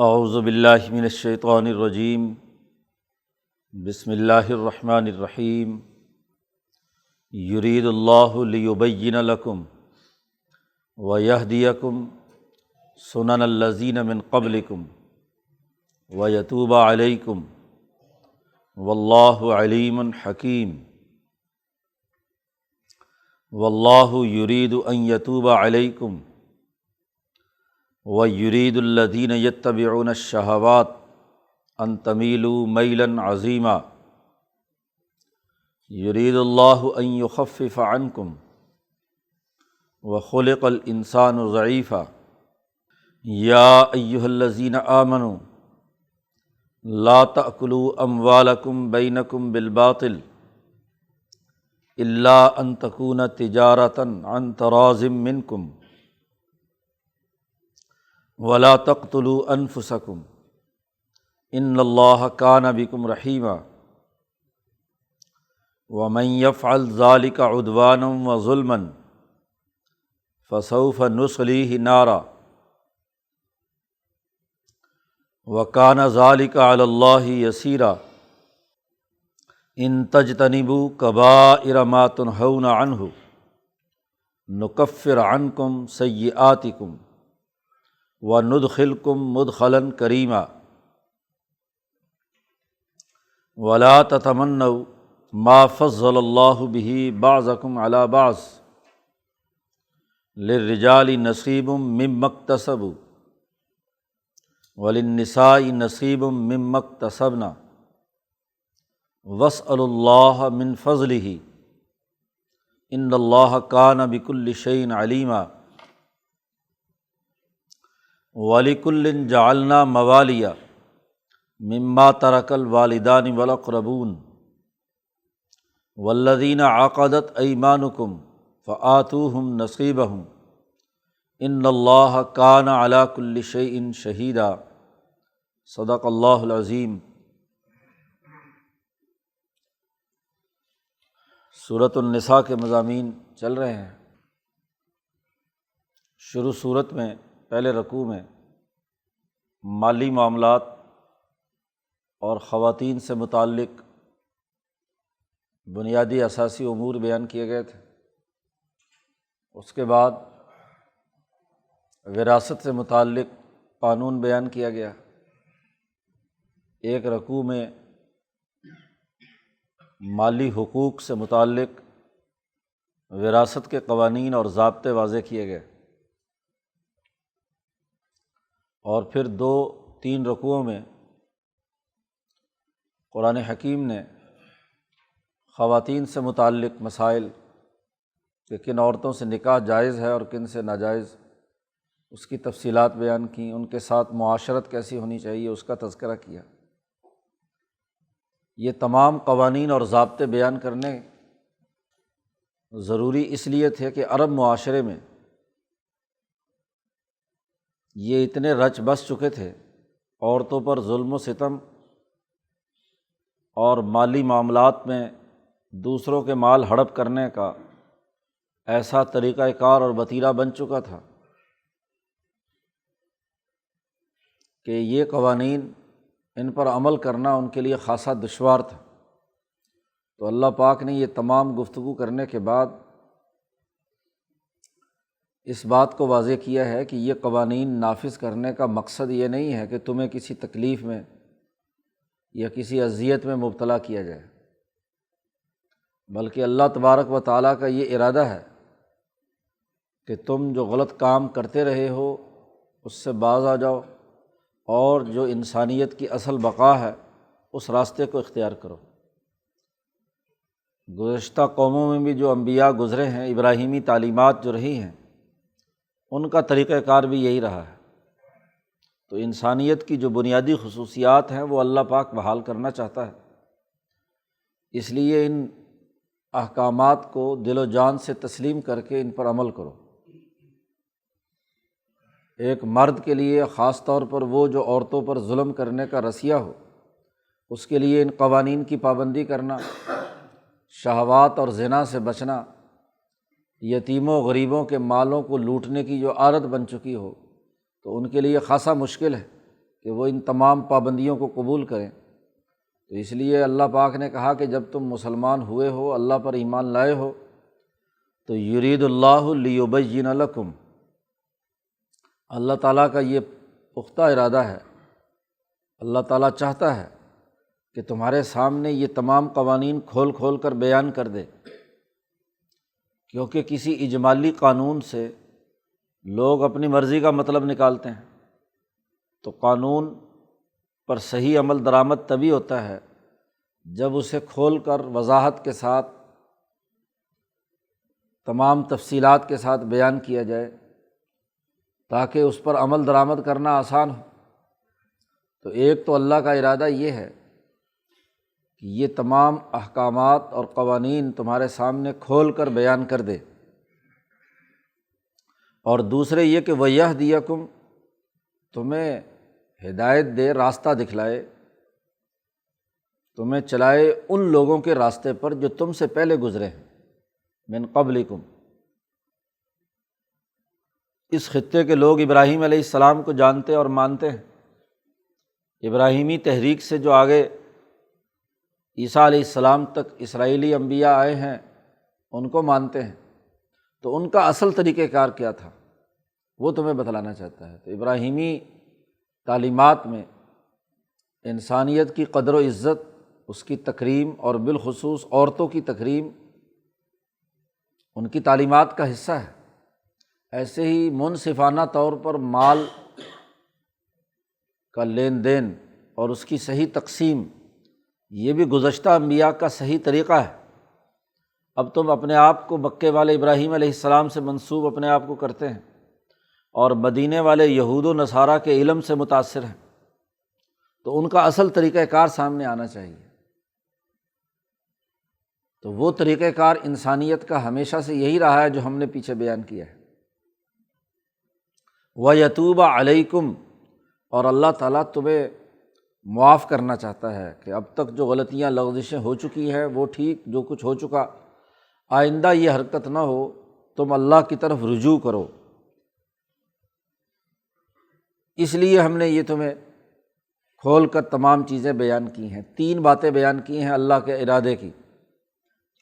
اعوذ باللہ من الشیطان الرجیم بسم اللہ الرحمن الرحیم یرید اللہ لیبین لکم ویہدیکم سنن الذین من قبلکم ویتوب علیکم واللہ علیم حکیم واللہ یرید ان یتوب علیکم وَيُرِيدُ الَّذِينَ يَتَّبِعُونَ الشَّهَوَاتِ أَن تَمِيلُوا مَيْلًا عَظِيمًا يُرِيدُ اللَّهُ أَن يُخَفِّفَ عَنكُمْ وَخُلِقَ الْإِنسَانُ ضَعِيفًا يَا أَيُّهَا الَّذِينَ آمَنُوا لَا تَأْكُلُوا أَمْوَالَكُمْ بَيْنَكُمْ بِالْبَاطِلِ إِلَّا أَن تَكُونَ تِجَارَةً عَن تَرَاضٍ مِّنكُمْ وَلَا تَقْتُلُوا أَنفُسَكُمْ إِنَّ اللَّهَ كَانَ بِكُمْ رَحِيمًا وَمَن يَفْعَلْ ذَلِكَ عُدْوَانًا وَظُلْمًا فَسَوْفَ نُصْلِيهِ نَارًا وَكَانَ ذَلِكَ عَلَى اللَّهِ يَسِيرًا إِن تَجْتَنِبُوا كَبَائِرَ مَا تُنْهَوْنَ عَنْهُ نُكَفِّرْ عَنْكُمْ سَيِّئَاتِكُمْ وَنُدْخِلْكُمْ مُدْخَلًا کریما وَلَا تَتَمَنَّوْا مَا فَضَّلَ اللَّهُ بِهِ بَعْضَكُمْ عَلَىٰ بَعْضٍ لِلرِّجَالِ نَصِيبٌ مِّمَّا اكْتَسَبُوا وَلِلنِّسَاءِ نَصِيبٌ مِّمَّا اكْتَسَبْنَ وَاسْأَلُوا اللَّهَ مِن فَضْلِهِ إِنَّ اللَّهَ كَانَ بِكُلِّ شَيْءٍ عَلِيمًا وَلِكُلٍّ جَعَلْنَا مَوَالِيَ مِمَّا تَرَكَ الْوَالِدَانِ وَالْأَقْرَبُونَ وَالَّذِينَ عَقَدَتْ أَيْمَانُكُمْ فَآتُوهُمْ نَصِيبَهُمْ إِنَّ اللَّهَ كَانَ عَلَىٰ كُلِّ شَيْءٍ شَهِيدًا صدق اللہ العظیم۔ سورۃ النساء کے مضامین چل رہے ہیں۔ شروع صورت میں پہلے رکوع میں مالی معاملات اور خواتین سے متعلق بنیادی اساسی امور بیان کیے گئے تھے۔ اس کے بعد وراثت سے متعلق قانون بیان کیا گیا۔ ایک رکوع میں مالی حقوق سے متعلق وراثت کے قوانین اور ضابطے واضح کیے گئے، اور پھر 2-3 رکوعوں میں قرآن حکیم نے خواتین سے متعلق مسائل کہ کن عورتوں سے نکاح جائز ہے اور کن سے ناجائز، اس کی تفصیلات بیان کیں، ان کے ساتھ معاشرت کیسی ہونی چاہیے اس کا تذکرہ کیا۔ یہ تمام قوانین اور ضابطے بیان کرنے ضروری اس لیے تھے کہ عرب معاشرے میں یہ اتنے رچ بس چکے تھے، عورتوں پر ظلم و ستم اور مالی معاملات میں دوسروں کے مال ہڑپ کرنے کا ایسا طریقہ کار اور وتیرہ بن چکا تھا کہ یہ قوانین ان پر عمل کرنا ان کے لیے خاصا دشوار تھا۔ تو اللہ پاک نے یہ تمام گفتگو کرنے کے بعد اس بات کو واضح کیا ہے کہ یہ قوانین نافذ کرنے کا مقصد یہ نہیں ہے کہ تمہیں کسی تکلیف میں یا کسی اذیت میں مبتلا کیا جائے، بلکہ اللہ تبارک و تعالیٰ کا یہ ارادہ ہے کہ تم جو غلط کام کرتے رہے ہو اس سے باز آ جاؤ، اور جو انسانیت کی اصل بقا ہے اس راستے کو اختیار کرو۔ گزشتہ قوموں میں بھی جو انبیاء گزرے ہیں، ابراہیمی تعلیمات جو رہی ہیں، ان کا طریقہ کار بھی یہی رہا ہے۔ تو انسانیت کی جو بنیادی خصوصیات ہیں وہ اللہ پاک بحال کرنا چاہتا ہے، اس لیے ان احکامات کو دل و جان سے تسلیم کر کے ان پر عمل کرو۔ ایک مرد کے لیے خاص طور پر وہ جو عورتوں پر ظلم کرنے کا رسیہ ہو، اس کے لیے ان قوانین کی پابندی کرنا، شہوات اور زنا سے بچنا، یتیموں غریبوں کے مالوں کو لوٹنے کی جو عادت بن چکی ہو تو ان کے لیے خاصا مشکل ہے کہ وہ ان تمام پابندیوں کو قبول کریں۔ تو اس لیے اللہ پاک نے کہا کہ جب تم مسلمان ہوئے ہو، اللہ پر ایمان لائے ہو، تو یرید اللہ لیبین لکم، اللہ تعالیٰ کا یہ پختہ ارادہ ہے، اللہ تعالیٰ چاہتا ہے کہ تمہارے سامنے یہ تمام قوانین کھول کھول کر بیان کر دے، کیونکہ کسی اجمالی قانون سے لوگ اپنی مرضی کا مطلب نکالتے ہیں، تو قانون پر صحیح عمل درآمد تبھی ہوتا ہے جب اسے کھول کر وضاحت کے ساتھ تمام تفصیلات کے ساتھ بیان کیا جائے تاکہ اس پر عمل درآمد کرنا آسان ہو۔ تو ایک تو اللہ کا ارادہ یہ ہے کہ یہ تمام احکامات اور قوانین تمہارے سامنے کھول کر بیان کر دے، اور دوسرے یہ کہ وَيَهْدِيَكُمْ، تمہیں ہدایت دے، راستہ دکھلائے، تمہیں چلائے ان لوگوں کے راستے پر جو تم سے پہلے گزرے ہیں، من قبلکم۔ اس خطے کے لوگ ابراہیم علیہ السلام کو جانتے اور مانتے ہیں، ابراہیمی تحریک سے جو آگے عیسیٰ علیہ السلام تک اسرائیلی انبیاء آئے ہیں ان کو مانتے ہیں، تو ان کا اصل طریقہ کار کیا تھا وہ تمہیں بتلانا چاہتا ہے۔ تو ابراہیمی تعلیمات میں انسانیت کی قدر و عزت، اس کی تکریم، اور بالخصوص عورتوں کی تکریم ان کی تعلیمات کا حصہ ہے۔ ایسے ہی منصفانہ طور پر مال کا لین دین اور اس کی صحیح تقسیم، یہ بھی گزشتہ انبیاء کا صحیح طریقہ ہے۔ اب تم اپنے آپ کو مکے والے ابراہیم علیہ السلام سے منسوب اپنے آپ کو کرتے ہیں اور مدینے والے یہود و نصارہ کے علم سے متاثر ہیں، تو ان کا اصل طریقہ کار سامنے آنا چاہیے۔ تو وہ طریقہ کار انسانیت کا ہمیشہ سے یہی رہا ہے جو ہم نے پیچھے بیان کیا ہے۔ وَيَتُوبَ عَلَيْكُمْ، اور اللہ تعالیٰ تمہیں معاف کرنا چاہتا ہے کہ اب تک جو غلطیاں لغزشیں ہو چکی ہیں وہ ٹھیک، جو کچھ ہو چکا آئندہ یہ حرکت نہ ہو، تم اللہ کی طرف رجوع کرو۔ اس لیے ہم نے یہ تمہیں کھول کر تمام چیزیں بیان کی ہیں۔ 3 باتیں بیان کی ہیں اللہ کے ارادے کی،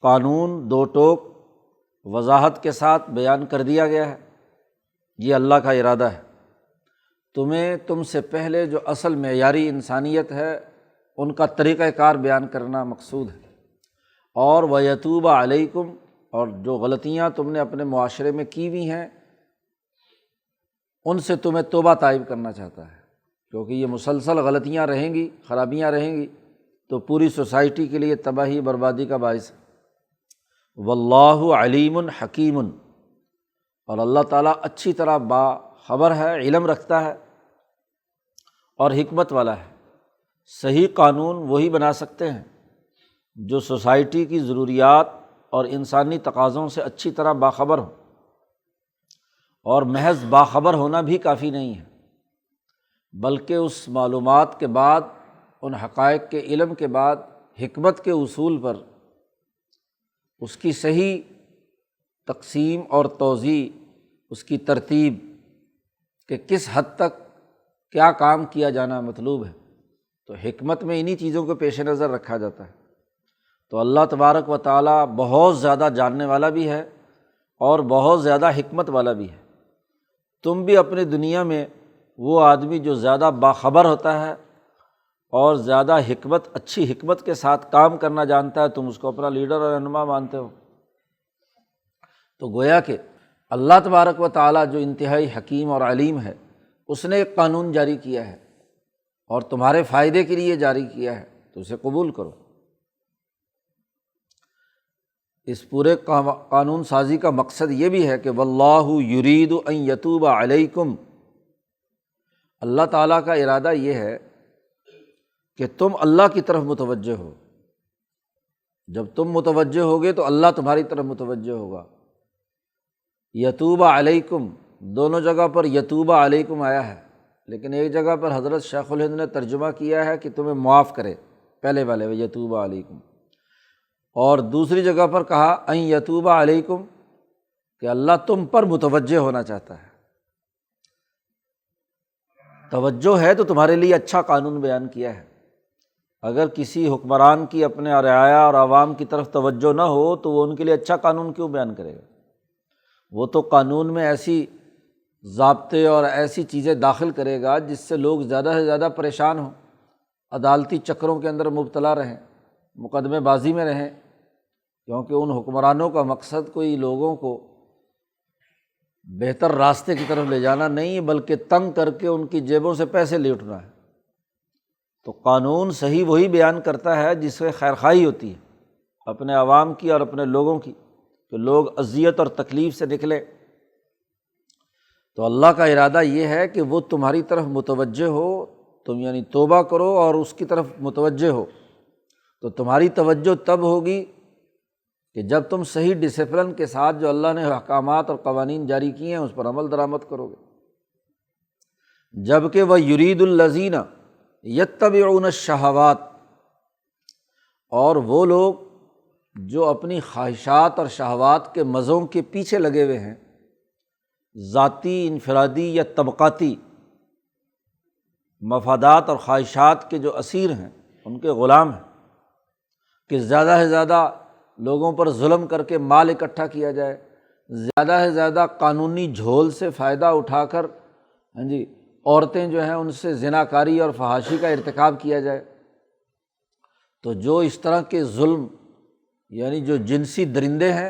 قانون 2 ٹوک وضاحت کے ساتھ بیان کر دیا گیا ہے، یہ اللہ کا ارادہ ہے۔ تمہیں تم سے پہلے جو اصل معیاری انسانیت ہے ان کا طریقہ کار بیان کرنا مقصود ہے، اور وَيَتُوبَ عَلَيْكُمْ، اور جو غلطیاں تم نے اپنے معاشرے میں کی ہوئی ہیں ان سے تمہیں توبہ طائب کرنا چاہتا ہے، کیونکہ یہ مسلسل غلطیاں رہیں گی، خرابیاں رہیں گی تو پوری سوسائٹی کے لیے تباہی بربادی کا باعث ہے۔ واللہ علیم حکیم، اور اللہ تعالیٰ اچھی طرح باخبر ہے، علم رکھتا ہے اور حکمت والا ہے۔ صحیح قانون وہی بنا سکتے ہیں جو سوسائٹی کی ضروریات اور انسانی تقاضوں سے اچھی طرح باخبر ہوں، اور محض باخبر ہونا بھی کافی نہیں ہے، بلکہ اس معلومات کے بعد، ان حقائق کے علم کے بعد، حکمت کے اصول پر اس کی صحیح تقسیم اور توزیع، اس کی ترتیب کہ کس حد تک کیا کام کیا جانا مطلوب ہے، تو حکمت میں انہی چیزوں کو پیش نظر رکھا جاتا ہے۔ تو اللہ تبارک و تعالیٰ بہت زیادہ جاننے والا بھی ہے اور بہت زیادہ حکمت والا بھی ہے۔ تم بھی اپنے دنیا میں وہ آدمی جو زیادہ باخبر ہوتا ہے اور زیادہ حکمت، اچھی حکمت کے ساتھ کام کرنا جانتا ہے، تم اس کو اپنا لیڈر اور رہنما مانتے ہو۔ تو گویا کہ اللہ تبارک و تعالیٰ جو انتہائی حکیم اور علیم ہے، اس نے ایک قانون جاری کیا ہے اور تمہارے فائدے کے لیے جاری کیا ہے، تو اسے قبول کرو۔ اس پورے قانون سازی کا مقصد یہ بھی ہے کہ واللہ یرید ان یتوب علیکم، اللہ تعالیٰ کا ارادہ یہ ہے کہ تم اللہ کی طرف متوجہ ہو۔ جب تم متوجہ ہوگے تو اللہ تمہاری طرف متوجہ ہوگا۔ یتوب علیکم، دونوں جگہ پر یتوب علیکم آیا ہے، لیکن ایک جگہ پر حضرت شیخ الہند نے ترجمہ کیا ہے کہ تمہیں معاف کرے، پہلے والے یتوب علیکم، اور دوسری جگہ پر کہا ان یتوب علیکم، کہ اللہ تم پر متوجہ ہونا چاہتا ہے۔ توجہ ہے تو تمہارے لیے اچھا قانون بیان کیا ہے۔ اگر کسی حکمران کی اپنے رعایا اور عوام کی طرف توجہ نہ ہو تو وہ ان کے لیے اچھا قانون کیوں بیان کرے گا؟ وہ تو قانون میں ایسی ضابطے اور ایسی چیزیں داخل کرے گا جس سے لوگ زیادہ سے زیادہ پریشان ہوں، عدالتی چکروں کے اندر مبتلا رہیں، مقدمے بازی میں رہیں، کیونکہ ان حکمرانوں کا مقصد کوئی لوگوں کو بہتر راستے کی طرف لے جانا نہیں ہے، بلکہ تنگ کر کے ان کی جیبوں سے پیسے لوٹنا ہے۔ تو قانون صحیح وہی بیان کرتا ہے جس سے خیرخواہی ہوتی ہے اپنے عوام کی اور اپنے لوگوں کی، کہ لوگ اذیت اور تکلیف سے نکلے۔ تو اللہ کا ارادہ یہ ہے کہ وہ تمہاری طرف متوجہ ہو، تم یعنی توبہ کرو اور اس کی طرف متوجہ ہو۔ تو تمہاری توجہ تب ہوگی کہ جب تم صحیح ڈسپلن کے ساتھ جو اللہ نے احکامات اور قوانین جاری کیے ہیں اس پر عمل درآمد کرو گے۔ جب کہ وہ یرید الذین یتبعون الشہوات، اور وہ لوگ جو اپنی خواہشات اور شہوات کے مزوں کے پیچھے لگے ہوئے ہیں، ذاتی، انفرادی یا طبقاتی مفادات اور خواہشات کے جو اسیر ہیں، ان کے غلام ہیں، کہ زیادہ سے زیادہ لوگوں پر ظلم کر کے مال اکٹھا کیا جائے، زیادہ سے زیادہ قانونی جھول سے فائدہ اٹھا کر عورتیں جو ہیں ان سے زناکاری اور فحاشی کا ارتکاب کیا جائے۔ تو جو اس طرح کے ظلم یعنی جو جنسی درندے ہیں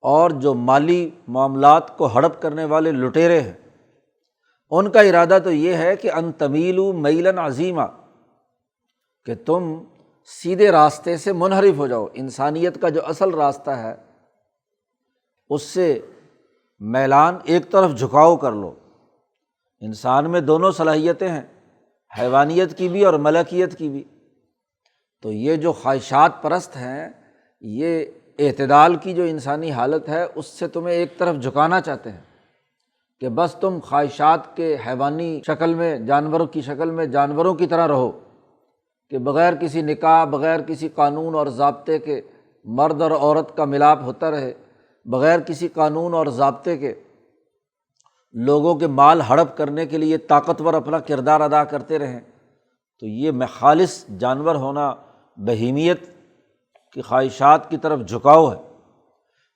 اور جو مالی معاملات کو ہڑپ کرنے والے لٹیرے ہیں، ان کا ارادہ تو یہ ہے کہ ان تمیلوا میلا عظیما، کہ تم سیدھے راستے سے منحرف ہو جاؤ، انسانیت کا جو اصل راستہ ہے اس سے میلان، ایک طرف جھکاؤ کر لو۔ انسان میں دونوں صلاحیتیں ہیں، حیوانیت کی بھی اور ملکیت کی بھی۔ تو یہ جو خواہشات پرست ہیں، یہ اعتدال کی جو انسانی حالت ہے اس سے تمہیں ایک طرف جھکانا چاہتے ہیں کہ بس تم خواہشات کے حیوانی شکل میں، جانوروں کی شکل میں جانوروں کی طرح رہو، کہ بغیر کسی نکاح، بغیر کسی قانون اور ضابطے کے مرد اور عورت کا ملاپ ہوتا رہے، بغیر کسی قانون اور ضابطے کے لوگوں کے مال ہڑپ کرنے کے لیے طاقتور اپنا کردار ادا کرتے رہیں۔ تو یہ خالص جانور ہونا، بہیمیت کی خواہشات کی طرف جھکاؤ ہے۔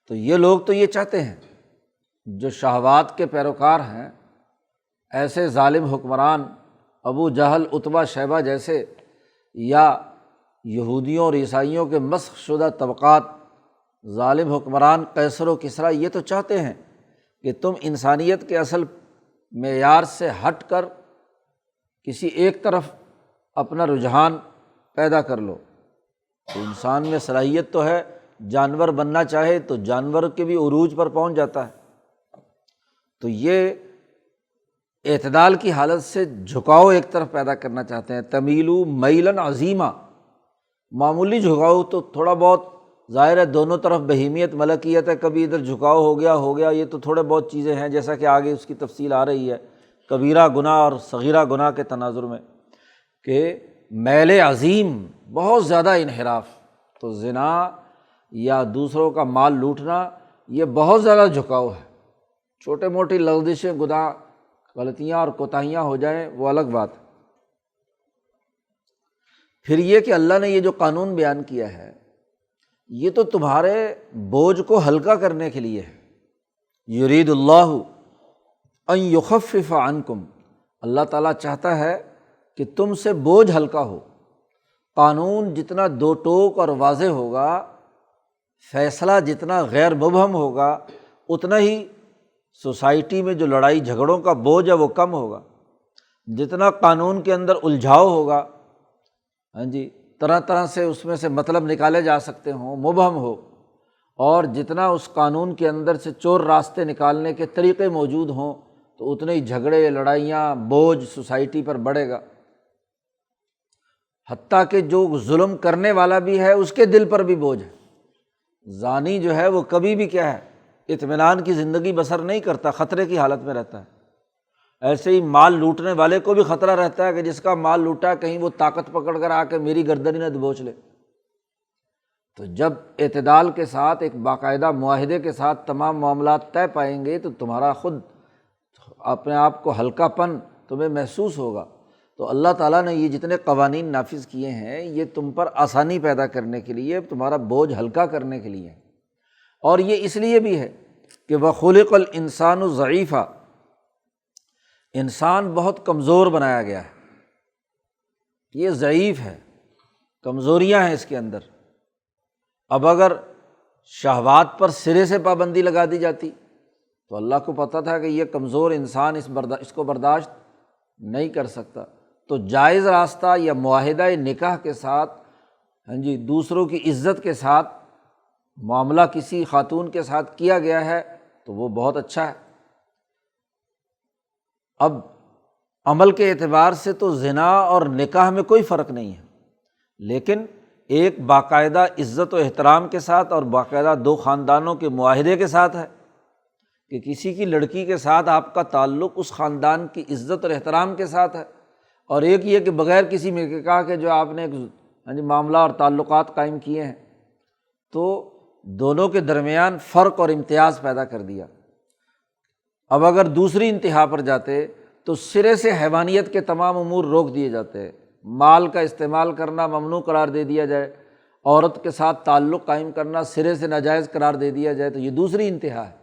تو یہ لوگ تو یہ چاہتے ہیں، جو شہوات کے پیروکار ہیں، ایسے ظالم حکمران ابو جہل، عتبہ، شیبہ جیسے، یا یہودیوں اور عیسائیوں کے مسخ شدہ طبقات، ظالم حکمران قیصر و کسریٰ، یہ تو چاہتے ہیں کہ تم انسانیت کے اصل معیار سے ہٹ کر کسی ایک طرف اپنا رجحان پیدا کر لو۔ تو انسان میں صلاحیت تو ہے، جانور بننا چاہے تو جانور کے بھی عروج پر پہنچ جاتا ہے۔ تو یہ اعتدال کی حالت سے جھکاؤ ایک طرف پیدا کرنا چاہتے ہیں، تمیلوا میلا عظیما۔ معمولی جھکاؤ تو تھوڑا بہت ظاہر ہے، دونوں طرف بہیمیت، ملکیت ہے، کبھی ادھر جھکاؤ ہو گیا، یہ تو تھوڑے بہت چیزیں ہیں، جیسا کہ آگے اس کی تفصیل آ رہی ہے کبیرہ گناہ اور صغیرہ گناہ کے تناظر میں، کہ میل عظیم، بہت زیادہ انحراف۔ تو زنا یا دوسروں کا مال لوٹنا یہ بہت زیادہ جھکاؤ ہے۔ چھوٹے موٹی لغزشیں، گناہ، غلطیاں اور کوتاہیاں ہو جائیں وہ الگ بات ہے۔ پھر یہ کہ اللہ نے یہ جو قانون بیان کیا ہے یہ تو تمہارے بوجھ کو ہلکا کرنے کے لیے ہے۔ یرید اللہ ان یخفف عنکم، اللہ تعالیٰ چاہتا ہے کہ تم سے بوجھ ہلکا ہو۔ قانون جتنا دو ٹوک اور واضح ہوگا، فیصلہ جتنا غیر مبہم ہوگا، اتنا ہی سوسائٹی میں جو لڑائی جھگڑوں کا بوجھ ہے وہ کم ہوگا۔ جتنا قانون کے اندر الجھاؤ ہوگا، طرح طرح سے اس میں سے مطلب نکالے جا سکتے ہوں، مبہم ہو، اور جتنا اس قانون کے اندر سے چور راستے نکالنے کے طریقے موجود ہوں تو اتنے ہی جھگڑے، لڑائیاں، بوجھ سوسائٹی پر بڑھے گا۔ حتیٰ کہ جو ظلم کرنے والا بھی ہے اس کے دل پر بھی بوجھ ہے۔ زانی جو ہے وہ کبھی بھی کیا ہے، اطمینان کی زندگی بسر نہیں کرتا، خطرے کی حالت میں رہتا ہے۔ ایسے ہی مال لوٹنے والے کو بھی خطرہ رہتا ہے کہ جس کا مال لوٹا ہے کہیں وہ طاقت پکڑ کر آ کے میری گردن نہ دبوچ لے۔ تو جب اعتدال کے ساتھ، ایک باقاعدہ معاہدے کے ساتھ تمام معاملات طے پائیں گے تو تمہارا خود اپنے آپ کو ہلکا پن تمہیں محسوس ہوگا۔ تو اللہ تعالیٰ نے یہ جتنے قوانین نافذ کیے ہیں یہ تم پر آسانی پیدا کرنے کے لیے، تمہارا بوجھ ہلکا کرنے کے لیے ہے۔ اور یہ اس لیے بھی ہے کہ وَخُلِقَ الْإِنسَانُ ضَعِيفًا، انسان بہت کمزور بنایا گیا ہے، یہ ضعیف ہے، کمزوریاں ہیں اس کے اندر۔ اب اگر شہوات پر سرے سے پابندی لگا دی جاتی تو اللہ کو پتہ تھا کہ یہ کمزور انسان اس کو برداشت نہیں کر سکتا، تو جائز راستہ یا معاہدہ نکاح کے ساتھ دوسروں کی عزت کے ساتھ معاملہ کسی خاتون کے ساتھ کیا گیا ہے تو وہ بہت اچھا ہے۔ اب عمل کے اعتبار سے تو زنا اور نکاح میں کوئی فرق نہیں ہے، لیکن ایک باقاعدہ عزت و احترام کے ساتھ اور باقاعدہ دو خاندانوں کے معاہدے کے ساتھ ہے کہ کسی کی لڑکی کے ساتھ آپ کا تعلق اس خاندان کی عزت اور احترام کے ساتھ ہے، اور ایک یہ کہ بغیر کسی نکاح کے جو آپ نے معاملہ اور تعلقات قائم کیے ہیں، تو دونوں کے درمیان فرق اور امتیاز پیدا کر دیا۔ اب اگر دوسری انتہا پر جاتے تو سرے سے حیوانیت کے تمام امور روک دیے جاتے ہیں، مال کا استعمال کرنا ممنوع قرار دے دیا جائے، عورت کے ساتھ تعلق قائم کرنا سرے سے ناجائز قرار دے دیا جائے، تو یہ دوسری انتہا ہے۔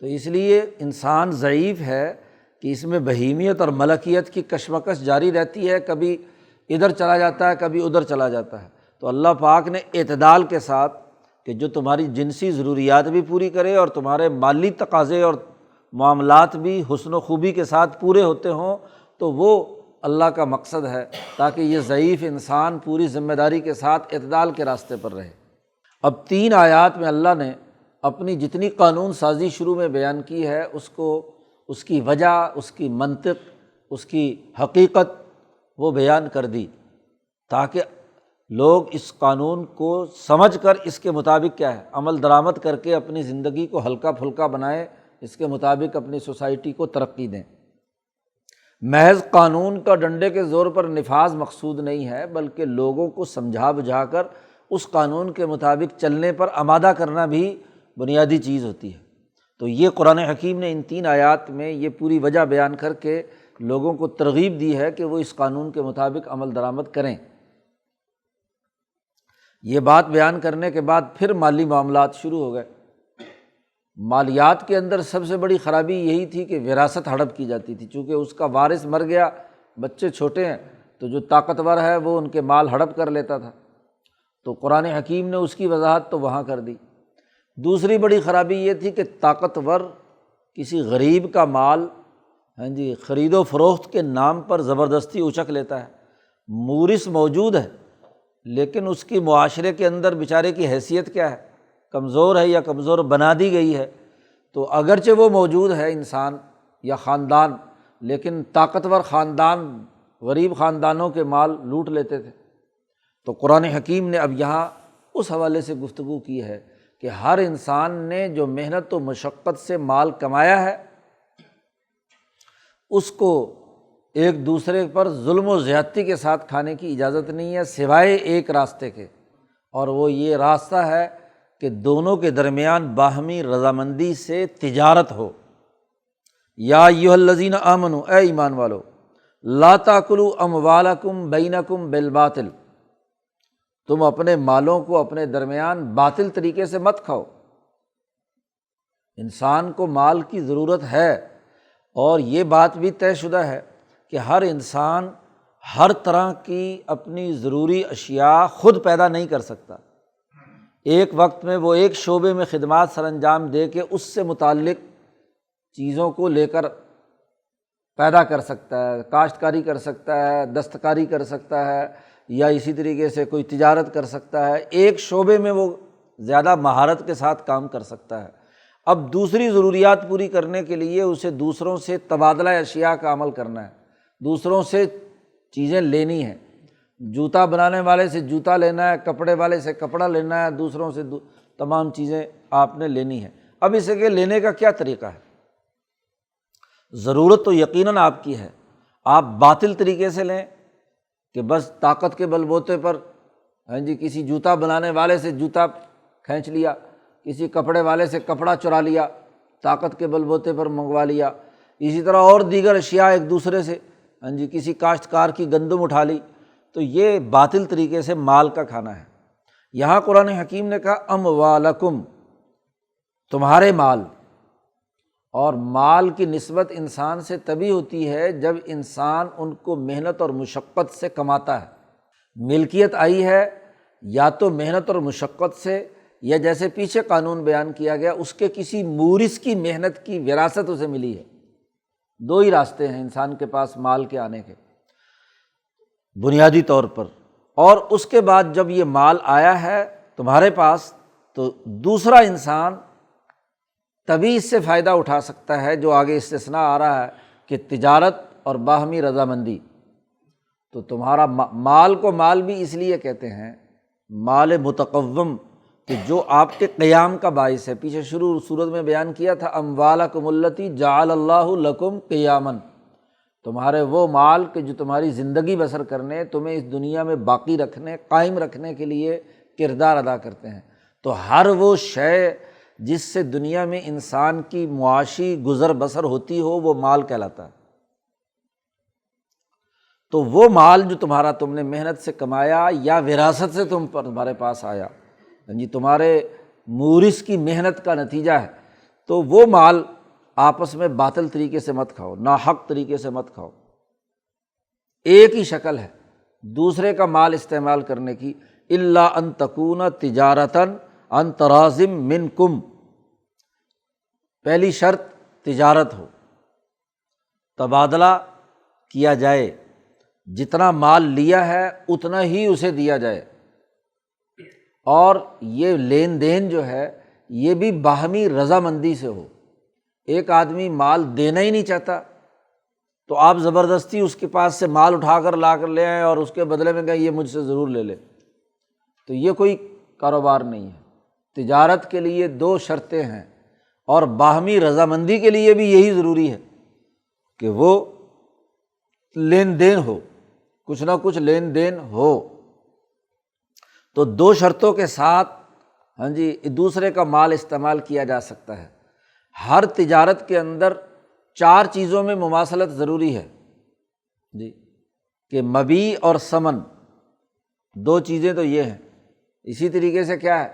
تو اس لیے انسان ضعیف ہے کہ اس میں بہیمیت اور ملکیت کی کشمکش جاری رہتی ہے، کبھی ادھر چلا جاتا ہے کبھی ادھر چلا جاتا ہے۔ تو اللہ پاک نے اعتدال کے ساتھ کہ جو تمہاری جنسی ضروریات بھی پوری کرے اور تمہارے مالی تقاضے اور معاملات بھی حسن و خوبی کے ساتھ پورے ہوتے ہوں، تو وہ اللہ کا مقصد ہے، تاکہ یہ ضعیف انسان پوری ذمہ داری کے ساتھ اعتدال کے راستے پر رہے۔ اب 3 آیات میں اللہ نے اپنی جتنی قانون سازی شروع میں بیان کی ہے اس کو، اس کی وجہ، اس کی منطق، اس کی حقیقت وہ بیان کر دی، تاکہ لوگ اس قانون کو سمجھ کر اس کے مطابق کیا ہے عمل درآمد کر کے اپنی زندگی کو ہلکا پھلکا بنائیں، اس کے مطابق اپنی سوسائٹی کو ترقی دیں۔ محض قانون کا ڈنڈے کے زور پر نفاذ مقصود نہیں ہے، بلکہ لوگوں کو سمجھا بجھا کر اس قانون کے مطابق چلنے پر آمادہ کرنا بھی بنیادی چیز ہوتی ہے۔ تو یہ قرآن حکیم نے ان 3 آیات میں یہ پوری وجہ بیان کر کے لوگوں کو ترغیب دی ہے کہ وہ اس قانون کے مطابق عمل درآمد کریں۔ یہ بات بیان کرنے کے بعد پھر مالی معاملات شروع ہو گئے۔ مالیات کے اندر سب سے بڑی خرابی یہی تھی کہ وراثت ہڑپ کی جاتی تھی، چونکہ اس کا وارث مر گیا، بچے چھوٹے ہیں، تو جو طاقتور ہے وہ ان کے مال ہڑپ کر لیتا تھا، تو قرآن حکیم نے اس کی وضاحت تو وہاں کر دی۔ دوسری بڑی خرابی یہ تھی کہ طاقتور کسی غریب کا مال خرید و فروخت کے نام پر زبردستی اچک لیتا ہے، مورث موجود ہے لیکن اس کی معاشرے کے اندر بیچارے کی حیثیت کیا ہے، کمزور ہے یا کمزور بنا دی گئی ہے، تو اگرچہ وہ موجود ہے انسان یا خاندان، لیکن طاقتور خاندان غریب خاندانوں کے مال لوٹ لیتے تھے۔ تو قرآن حکیم نے اب یہاں اس حوالے سے گفتگو کی ہے کہ ہر انسان نے جو محنت و مشقت سے مال کمایا ہے اس کو ایک دوسرے پر ظلم و زیادتی کے ساتھ کھانے کی اجازت نہیں ہے، سوائے ایک راستے کے، اور وہ یہ راستہ ہے کہ دونوں کے درمیان باہمی رضامندی سے تجارت ہو۔ یا ایھا الذین آمنوا، اے ایمان والو، لا تاکلوا اموالکم بینکم بالباطل، تم اپنے مالوں کو اپنے درمیان باطل طریقے سے مت کھاؤ۔ انسان کو مال کی ضرورت ہے، اور یہ بات بھی طے شدہ ہے کہ ہر انسان ہر طرح کی اپنی ضروری اشیاء خود پیدا نہیں کر سکتا۔ ایک وقت میں وہ ایک شعبے میں خدمات سر انجام دے کے اس سے متعلق چیزوں کو لے کر پیدا کر سکتا ہے، کاشتکاری کر سکتا ہے، دستکاری کر سکتا ہے، یا اسی طریقے سے کوئی تجارت کر سکتا ہے، ایک شعبے میں وہ زیادہ مہارت کے ساتھ کام کر سکتا ہے۔ اب دوسری ضروریات پوری کرنے کے لیے اسے دوسروں سے تبادلہ اشیاء کا عمل کرنا ہے، دوسروں سے چیزیں لینی ہیں، جوتا بنانے والے سے جوتا لینا ہے، کپڑے والے سے کپڑا لینا ہے، دوسروں سے تمام چیزیں آپ نے لینی ہیں۔ اب اسے کہ لینے کا کیا طریقہ ہے؟ ضرورت تو یقیناً آپ کی ہے، آپ باطل طریقے سے لیں کہ بس طاقت کے بل بوتے پر کسی جوتا بنانے والے سے جوتا کھینچ لیا، کسی کپڑے والے سے کپڑا چرا لیا، طاقت کے بل بوتے پر منگوا لیا، اسی طرح اور دیگر اشیاء ایک دوسرے سے، ہاں جی، کسی کاشتکار کی گندم اٹھا لی، تو یہ باطل طریقے سے مال کا کھانا ہے۔ یہاں قرآن حکیم نے کہا اموالکم، تمہارے مال، اور مال کی نسبت انسان سے تبھی ہوتی ہے جب انسان ان کو محنت اور مشقت سے کماتا ہے۔ ملکیت آئی ہے یا تو محنت اور مشقت سے، یا جیسے پیچھے قانون بیان کیا گیا اس کے کسی مورث کی محنت کی وراثت اسے ملی ہے۔ دو ہی راستے ہیں انسان کے پاس مال کے آنے کے بنیادی طور پر، اور اس کے بعد جب یہ مال آیا ہے تمہارے پاس تو دوسرا انسان تبھی اس سے فائدہ اٹھا سکتا ہے، جو آگے استثناء آ رہا ہے کہ تجارت اور باہمی رضامندی۔ تو تمہارا مال کو مال بھی اس لیے کہتے ہیں مال متقوم، کہ جو آپ کے قیام کا باعث ہے۔ پیچھے شروع سورت میں بیان کیا تھا اموالکم التی جعل اللہ لکم قیاما، تمہارے وہ مال کہ جو تمہاری زندگی بسر کرنے، تمہیں اس دنیا میں باقی رکھنے، قائم رکھنے کے لیے کردار ادا کرتے ہیں۔ تو ہر وہ شے جس سے دنیا میں انسان کی معاشی گزر بسر ہوتی ہو وہ مال کہلاتا ہے۔ تو وہ مال جو تم نے محنت سے کمایا یا وراثت سے تمہارے پاس آیا، جی تمہارے مورث کی محنت کا نتیجہ ہے، تو وہ مال آپس میں باطل طریقے سے مت کھاؤ، ناحق طریقے سے مت کھاؤ۔ ایک ہی شکل ہے دوسرے کا مال استعمال کرنے کی، الا ان تکون تجارتاً عن تراض منکم، پہلی شرط تجارت ہو، تبادلہ کیا جائے، جتنا مال لیا ہے اتنا ہی اسے دیا جائے، اور یہ لین دین جو ہے یہ بھی باہمی رضامندی سے ہو۔ ایک آدمی مال دینا ہی نہیں چاہتا تو آپ زبردستی اس کے پاس سے مال اٹھا کر لا کر لے آئیں اور اس کے بدلے میں کہیں یہ مجھ سے ضرور لے لے، تو یہ کوئی کاروبار نہیں ہے۔ تجارت کے لیے دو شرطیں ہیں، اور باہمی رضامندی کے لیے بھی یہی ضروری ہے کہ وہ لین دین ہو، کچھ نہ کچھ لین دین ہو۔ تو دو شرطوں کے ساتھ ہاں جی دوسرے کا مال استعمال کیا جا سکتا ہے۔ ہر تجارت کے اندر چار چیزوں میں مماثلت ضروری ہے جی، کہ مبیع اور ثمن، دو چیزیں تو یہ ہیں۔ اسی طریقے سے کیا ہے،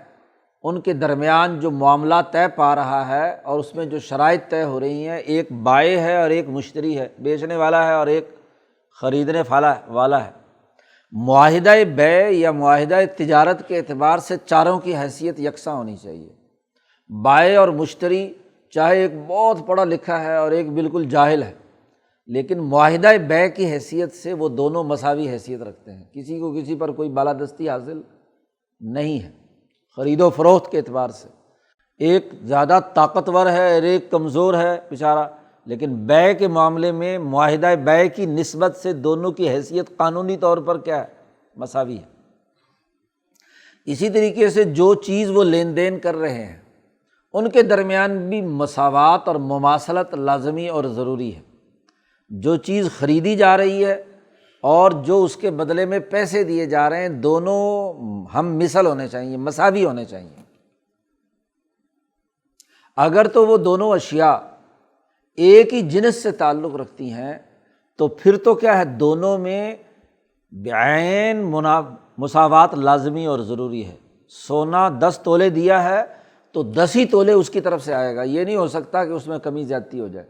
ان کے درمیان جو معاملہ طے پا رہا ہے اور اس میں جو شرائط طے ہو رہی ہیں، ایک بائع ہے اور ایک مشتری ہے، بیچنے والا ہے اور ایک خریدنے والا ہے۔ معاہدہ بیع یا معاہدہ تجارت کے اعتبار سے چاروں کی حیثیت یکساں ہونی چاہیے۔ بائع اور مشتری چاہے ایک بہت پڑھا لکھا ہے اور ایک بالکل جاہل ہے، لیکن معاہدہ بیع کی حیثیت سے وہ دونوں مساوی حیثیت رکھتے ہیں، کسی کو کسی پر کوئی بالادستی حاصل نہیں ہے۔ خرید و فروخت کے اعتبار سے ایک زیادہ طاقتور ہے اور ایک کمزور ہے بیچارہ، لیکن بیع کے معاملے میں معاہدہ بیع کی نسبت سے دونوں کی حیثیت قانونی طور پر کیا ہے، مساوی ہے۔ اسی طریقے سے جو چیز وہ لین دین کر رہے ہیں ان کے درمیان بھی مساوات اور مماثلت لازمی اور ضروری ہے۔ جو چیز خریدی جا رہی ہے اور جو اس کے بدلے میں پیسے دیے جا رہے ہیں، دونوں ہم مثل ہونے چاہیے، مساوی ہونے چاہیے۔ اگر تو وہ دونوں اشیاء ایک ہی جنس سے تعلق رکھتی ہیں تو پھر تو کیا ہے، دونوں میں بعین مساوات لازمی اور ضروری ہے۔ سونا 10 تولے دیا ہے تو 10 ہی تولے اس کی طرف سے آئے گا، یہ نہیں ہو سکتا کہ اس میں کمی زیادتی ہو جائے۔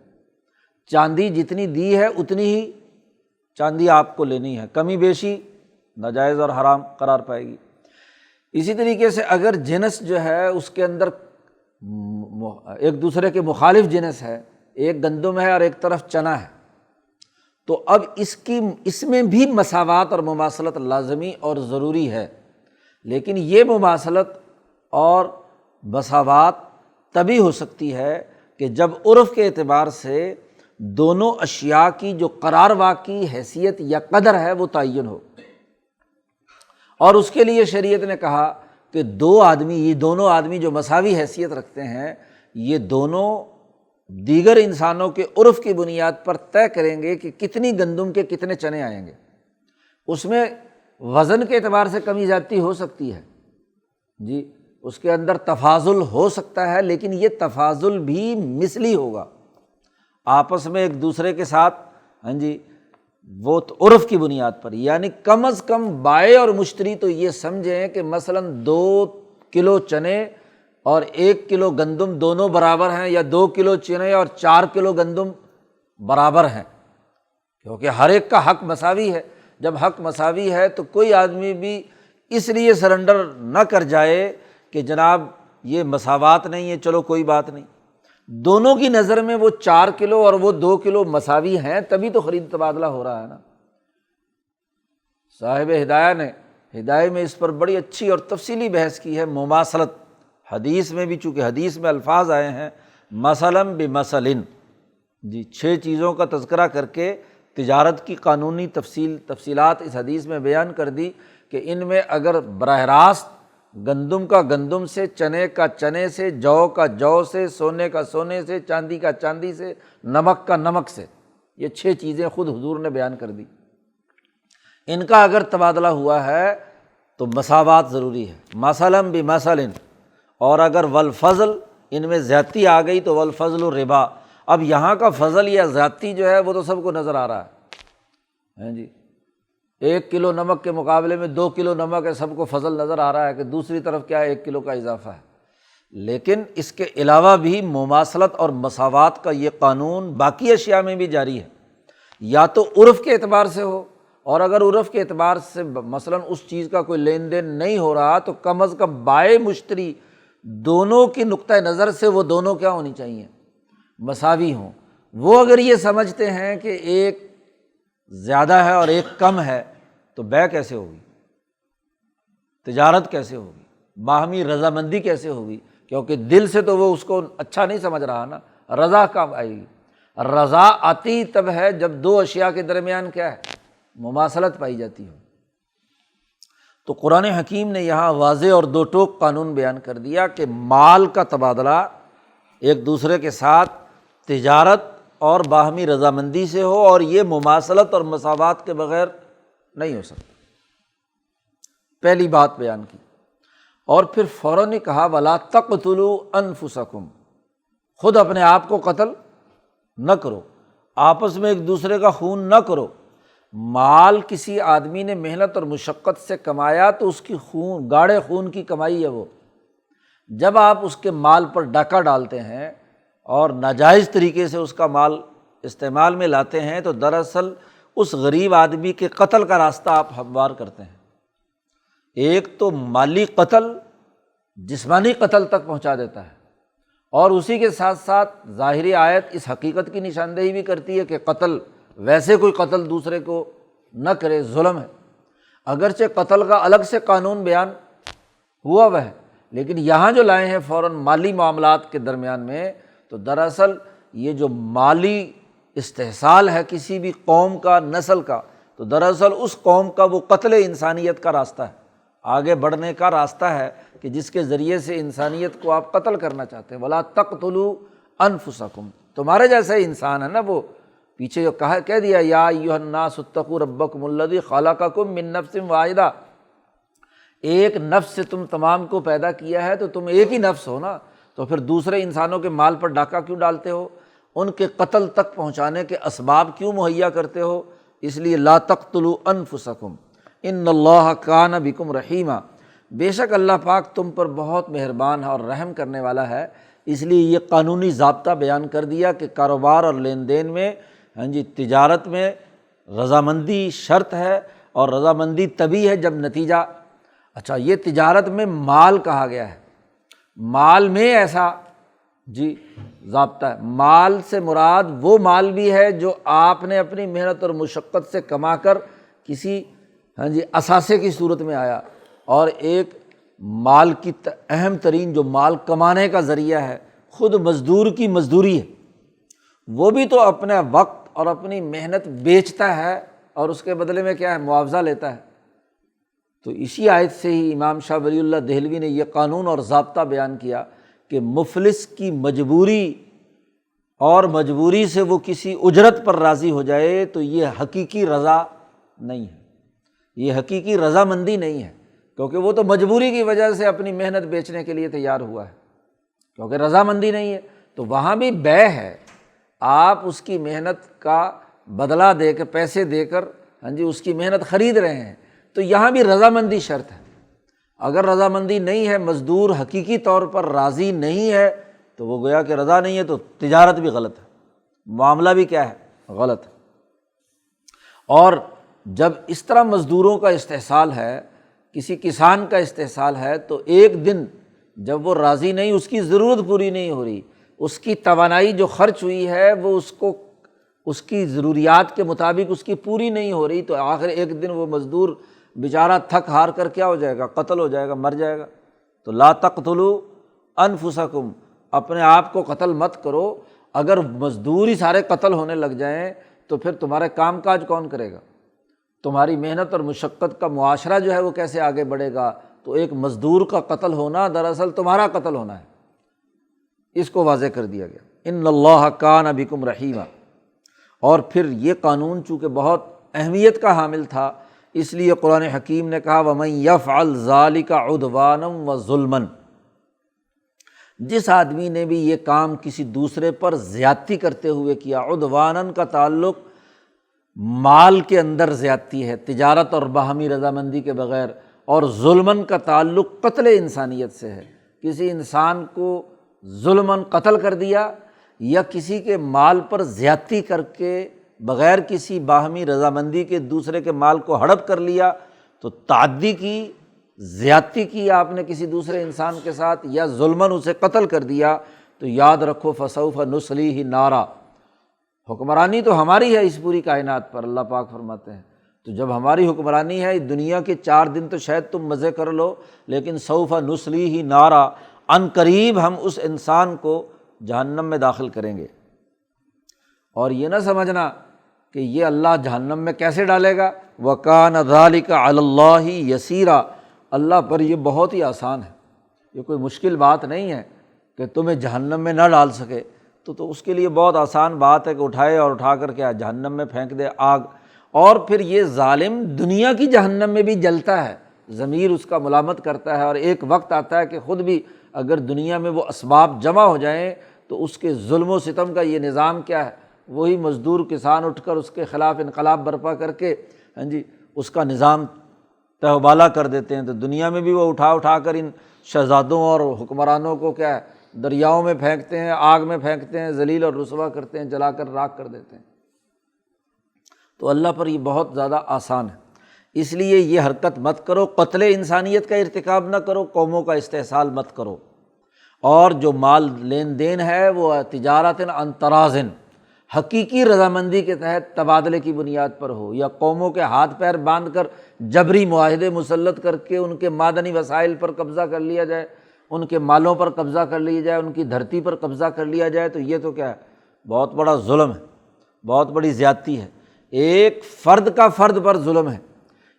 چاندی جتنی دی ہے اتنی ہی چاندی آپ کو لینی ہے، کمی بیشی ناجائز اور حرام قرار پائے گی۔ اسی طریقے سے اگر جنس جو ہے اس کے اندر ایک دوسرے کے مخالف جنس ہے، ایک گندم ہے اور ایک طرف چنا ہے، تو اب اس میں بھی مساوات اور مماثلت لازمی اور ضروری ہے۔ لیکن یہ مماثلت اور مساوات تبھی ہو سکتی ہے کہ جب عرف کے اعتبار سے دونوں اشیاء کی جو قرار واقعی حیثیت یا قدر ہے وہ تعین ہو۔ اور اس کے لیے شریعت نے کہا کہ یہ دونوں آدمی جو مساوی حیثیت رکھتے ہیں، یہ دونوں دیگر انسانوں کے عرف کی بنیاد پر طے کریں گے کہ کتنی گندم کے کتنے چنے آئیں گے۔ اس میں وزن کے اعتبار سے کمی زیادتی ہو سکتی ہے جی، اس کے اندر تفاضل ہو سکتا ہے، لیکن یہ تفاضل بھی مثلی ہوگا۔ آپس میں ایک دوسرے کے ساتھ وہ تو عرف کی بنیاد پر، یعنی کم از کم بائع اور مشتری تو یہ سمجھیں کہ مثلاً 2 کلو چنے اور 1 کلو گندم دونوں برابر ہیں، یا 2 کلو چنے اور 4 کلو گندم برابر ہیں، کیونکہ ہر ایک کا حق مساوی ہے۔ جب حق مساوی ہے تو کوئی آدمی بھی اس لیے سرنڈر نہ کر جائے کہ جناب یہ مساوات نہیں ہے، چلو کوئی بات نہیں۔ دونوں کی نظر میں وہ 4 کلو اور وہ 2 کلو مساوی ہیں، تبھی تو خرید تبادلہ ہو رہا ہے نا۔ صاحب ہدایہ نے ہدایہ میں اس پر بڑی اچھی اور تفصیلی بحث کی ہے، مماثلت۔ حدیث میں بھی، چونکہ حدیث میں الفاظ آئے ہیں مثلاً بمثلٍ، 6 چیزوں کا تذکرہ کر کے تجارت کی قانونی تفصیلات اس حدیث میں بیان کر دی کہ ان میں اگر براہ راست گندم کا گندم سے، چنے کا چنے سے، جو کا جو سے، سونے کا سونے سے، چاندی کا چاندی سے، نمک کا نمک سے، یہ 6 چیزیں خود حضور نے بیان کر دی، ان کا اگر تبادلہ ہوا ہے تو مساوات ضروری ہے، مثلاً بمثل۔ اور اگر والفضل، ان میں زیادتی آ گئی تو والفضل ربا۔ اب یہاں کا فضل یا زیادتی جو ہے وہ تو سب کو نظر آ رہا ہے، 1 کلو نمک کے مقابلے میں 2 کلو نمک ہے، سب کو فضل نظر آ رہا ہے کہ دوسری طرف کیا 1 کلو کا اضافہ ہے۔ لیکن اس کے علاوہ بھی مماثلت اور مساوات کا یہ قانون باقی اشیاء میں بھی جاری ہے، یا تو عرف کے اعتبار سے ہو، اور اگر عرف کے اعتبار سے مثلاً اس چیز کا کوئی لین دین نہیں ہو رہا تو کم از کم بائع مشتری دونوں کی نقطہ نظر سے وہ دونوں کیا ہونی چاہیے، مساوی ہوں۔ وہ اگر یہ سمجھتے ہیں کہ ایک زیادہ ہے اور ایک کم ہے تو بیع کیسے ہوگی، تجارت کیسے ہوگی، باہمی رضامندی کیسے ہوگی؟ کیونکہ دل سے تو وہ اس کو اچھا نہیں سمجھ رہا نا، رضا کب آئے گی؟ رضا آتی تب ہے جب 2 اشیاء کے درمیان کیا ہے، مماثلت پائی جاتی ہو۔ تو قرآن حکیم نے یہاں واضح اور 2 ٹوک قانون بیان کر دیا کہ مال کا تبادلہ ایک دوسرے کے ساتھ تجارت اور باہمی رضامندی سے ہو، اور یہ مماثلت اور مساوات کے بغیر نہیں ہو سکتا۔ پہلی بات بیان کی، اور پھر فوراً ہی کہا وَلَا تَقْتُلُوا أَنفُسَكُمْ، خود اپنے آپ کو قتل نہ کرو، آپس میں ایک دوسرے کا خون نہ کرو۔ مال کسی آدمی نے محنت اور مشقت سے کمایا تو اس کی گاڑے خون کی کمائی ہے وہ۔ جب آپ اس کے مال پر ڈاکہ ڈالتے ہیں اور ناجائز طریقے سے اس کا مال استعمال میں لاتے ہیں تو دراصل اس غریب آدمی کے قتل کا راستہ آپ ہموار کرتے ہیں۔ ایک تو مالی قتل، جسمانی قتل تک پہنچا دیتا ہے، اور اسی کے ساتھ ساتھ ظاہری آیت اس حقیقت کی نشاندہی بھی کرتی ہے کہ قتل ویسے کوئی قتل دوسرے کو نہ کرے، ظلم ہے۔ اگرچہ قتل کا الگ سے قانون بیان ہوا وہ ہے، لیکن یہاں جو لائے ہیں فوراً مالی معاملات کے درمیان میں، تو دراصل یہ جو مالی استحصال ہے کسی بھی قوم کا، نسل کا، تو دراصل اس قوم کا وہ قتل انسانیت کا راستہ ہے، آگے بڑھنے کا راستہ ہے کہ جس کے ذریعے سے انسانیت کو آپ قتل کرنا چاہتے ہیں۔ وَلَا تَقْتُلُوا أَنفُسَكُمْ، تمہارے جیسا ہی انسان ہے نا وہ، پیچھے جو کہہ دیا یا ایھا الناس اتقوا ربکم الذی خلقکم من نفس واحدہ، ایک نفس سے تم تمام کو پیدا کیا ہے تو تم ایک ہی نفس ہو نا، تو پھر دوسرے انسانوں کے مال پر ڈاکہ کیوں ڈالتے ہو، ان کے قتل تک پہنچانے کے اسباب کیوں مہیا کرتے ہو؟ اس لیے لا تقتلوا انفسکم ان اللہ کان بکم رحیما، بے شک اللہ پاک تم پر بہت مہربان ہے اور رحم کرنے والا ہے۔ اس لیے یہ قانونی ضابطہ بیان کر دیا کہ کاروبار اور لین دین میں، تجارت میں رضامندی شرط ہے، اور رضامندی تبھی ہے جب نتیجہ۔ اچھا، یہ تجارت میں مال کہا گیا ہے، مال میں ایسا ضابطہ ہے، مال سے مراد وہ مال بھی ہے جو آپ نے اپنی محنت اور مشقت سے کما کر کسی اثاثے کی صورت میں آیا، اور ایک مال کی اہم ترین جو مال کمانے کا ذریعہ ہے، خود مزدور کی مزدوری ہے، وہ بھی تو اپنا وقت اور اپنی محنت بیچتا ہے اور اس کے بدلے میں کیا ہے، معاوضہ لیتا ہے۔ تو اسی آیت سے ہی امام شاہ ولی اللہ دہلوی نے یہ قانون اور ضابطہ بیان کیا کہ مفلس کی مجبوری اور مجبوری سے وہ کسی اجرت پر راضی ہو جائے تو یہ حقیقی رضا نہیں ہے، یہ حقیقی رضامندی نہیں ہے، کیونکہ وہ تو مجبوری کی وجہ سے اپنی محنت بیچنے کے لیے تیار ہوا ہے، کیونکہ رضامندی نہیں ہے۔ تو وہاں بھی بیع ہے، آپ اس کی محنت کا بدلہ دے کے پیسے دے کر اس کی محنت خرید رہے ہیں، تو یہاں بھی رضامندی شرط ہے۔ اگر رضامندی نہیں ہے، مزدور حقیقی طور پر راضی نہیں ہے، تو وہ گویا کہ رضا نہیں ہے، تو تجارت بھی غلط ہے، معاملہ بھی کیا ہے؟ غلط ہے۔ اور جب اس طرح مزدوروں کا استحصال ہے، کسی کسان کا استحصال ہے، تو ایک دن جب وہ راضی نہیں، اس کی ضرورت پوری نہیں ہو رہی، اس کی توانائی جو خرچ ہوئی ہے وہ اس کی ضروریات کے مطابق اس کی پوری نہیں ہو رہی، تو آخر ایک دن وہ مزدور بیچارہ تھک ہار کر کیا ہو جائے گا؟ قتل ہو جائے گا، مر جائے گا۔ تو لا تقتلوا انفسکم، اپنے آپ کو قتل مت کرو۔ اگر مزدور ہی سارے قتل ہونے لگ جائیں تو پھر تمہارے کام کاج کون کرے گا؟ تمہاری محنت اور مشقت کا معاشرہ جو ہے وہ کیسے آگے بڑھے گا؟ تو ایک مزدور کا قتل ہونا دراصل تمہارا قتل ہونا ہے، اس کو واضح کر دیا گیا۔ ان اللہ کان بکم رحیما۔ اور پھر یہ قانون چونکہ بہت اہمیت کا حامل تھا، اس لیے قرآن حکیم نے کہا وَمَن يَفْعَلْ ذَلِكَ عُدْوَانًا وَظُلْمًا، جس آدمی نے بھی یہ کام کسی دوسرے پر زیادتی کرتے ہوئے کیا، عدواناً کا تعلق مال کے اندر زیادتی ہے، تجارت اور باہمی رضامندی کے بغیر، اور ظلماً کا تعلق قتل انسانیت سے ہے، کسی انسان کو ظلماً قتل کر دیا یا کسی کے مال پر زیادتی کر کے بغیر کسی باہمی رضامندی کے دوسرے کے مال کو ہڑپ کر لیا، تو تعدی کی، زیادتی کی آپ نے کسی دوسرے انسان کے ساتھ، یا ظلماً اسے قتل کر دیا، تو یاد رکھو فسوف نصلیہ نارا، حکمرانی تو ہماری ہے اس پوری کائنات پر، اللہ پاک فرماتے ہیں۔ تو جب ہماری حکمرانی ہے، دنیا کے 4 دن تو شاید تم مزے کر لو، لیکن سوف نصلیہ نارا، عن قریب ہم اس انسان کو جہنم میں داخل کریں گے۔ اور یہ نہ سمجھنا کہ یہ اللہ جہنم میں کیسے ڈالے گا، وَكَانَ ذَلِكَ عَلَى اللَّهِ يَسِيرًا، اللہ پر یہ بہت ہی آسان ہے، یہ کوئی مشکل بات نہیں ہے کہ تمہیں جہنم میں نہ ڈال سکے، تو اس کے لیے بہت آسان بات ہے کہ اٹھائے اور اٹھا کر کیا جہنم میں پھینک دے آگ۔ اور پھر یہ ظالم دنیا کی جہنم میں بھی جلتا ہے، ضمیر اس کا ملامت کرتا ہے، اور ایک وقت آتا ہے کہ خود بھی اگر دنیا میں وہ اسباب جمع ہو جائیں تو اس کے ظلم و ستم کا یہ نظام کیا ہے، وہی مزدور کسان اٹھ کر اس کے خلاف انقلاب برپا کر کے اس کا نظام تہ و بالا کر دیتے ہیں۔ تو دنیا میں بھی وہ اٹھا کر ان شہزادوں اور حکمرانوں کو کیا ہے، دریاؤں میں پھینکتے ہیں، آگ میں پھینکتے ہیں، ذلیل اور رسوا کرتے ہیں، جلا کر راکھ کر دیتے ہیں۔ تو اللہ پر یہ بہت زیادہ آسان ہے، اس لیے یہ حرکت مت کرو، قتل انسانیت کا ارتکاب نہ کرو، قوموں کا استحصال مت کرو، اور جو مال لین دین ہے وہ تجارت عن تراض، حقیقی رضامندی کے تحت تبادلے کی بنیاد پر ہو، یا قوموں کے ہاتھ پیر باندھ کر جبری معاہدے مسلط کر کے ان کے معدنی وسائل پر قبضہ کر لیا جائے، ان کے مالوں پر قبضہ کر لیا جائے، ان کی دھرتی پر قبضہ کر لیا جائے، تو یہ تو کیا ہے، بہت بڑا ظلم ہے، بہت بڑی زیادتی ہے۔ ایک فرد کا فرد پر ظلم ہے،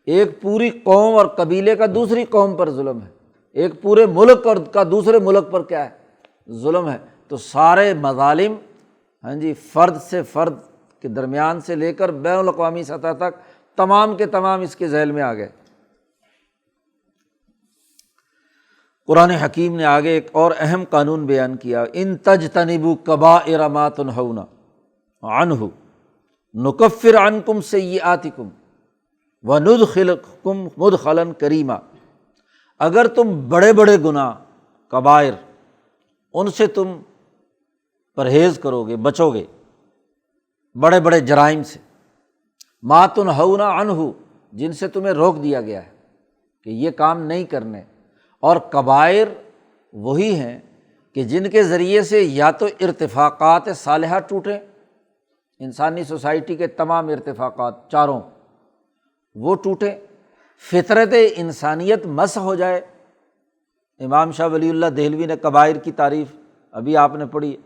ایک پوری قوم اور قبیلے کا دوسری قوم پر ظلم ہے، ایک پورے ملک کا دوسرے ملک پر کیا ہے، ظلم ہے۔ تو سارے مظالم فرد سے فرد کے درمیان سے لے کر بین الاقوامی سطح تک تمام کے تمام اس کے ذیل میں آ گئے۔ قرآن حکیم نے آگے ایک اور اہم قانون بیان کیا، ان تجتنبوا کبائر ما تنہون عنہ نکفر عنکم سیئاتکم وندخلکم مدخلا کریما، اگر تم بڑے بڑے گناہ کبائر ان سے تم پرہیز کرو گے، بچو گے، بڑے بڑے جرائم سے، ما تنہون عنہ جن سے تمہیں روک دیا گیا ہے کہ یہ کام نہیں کرنے، اور کبائر وہی ہیں کہ جن کے ذریعے سے یا تو ارتفاقات صالحہ ٹوٹیں، انسانی سوسائٹی کے تمام ارتفاقات چاروں وہ ٹوٹیں، فطرت انسانیت مسح ہو جائے۔ امام شاہ ولی اللہ دہلوی نے کبائر کی تعریف ابھی آپ نے پڑھی،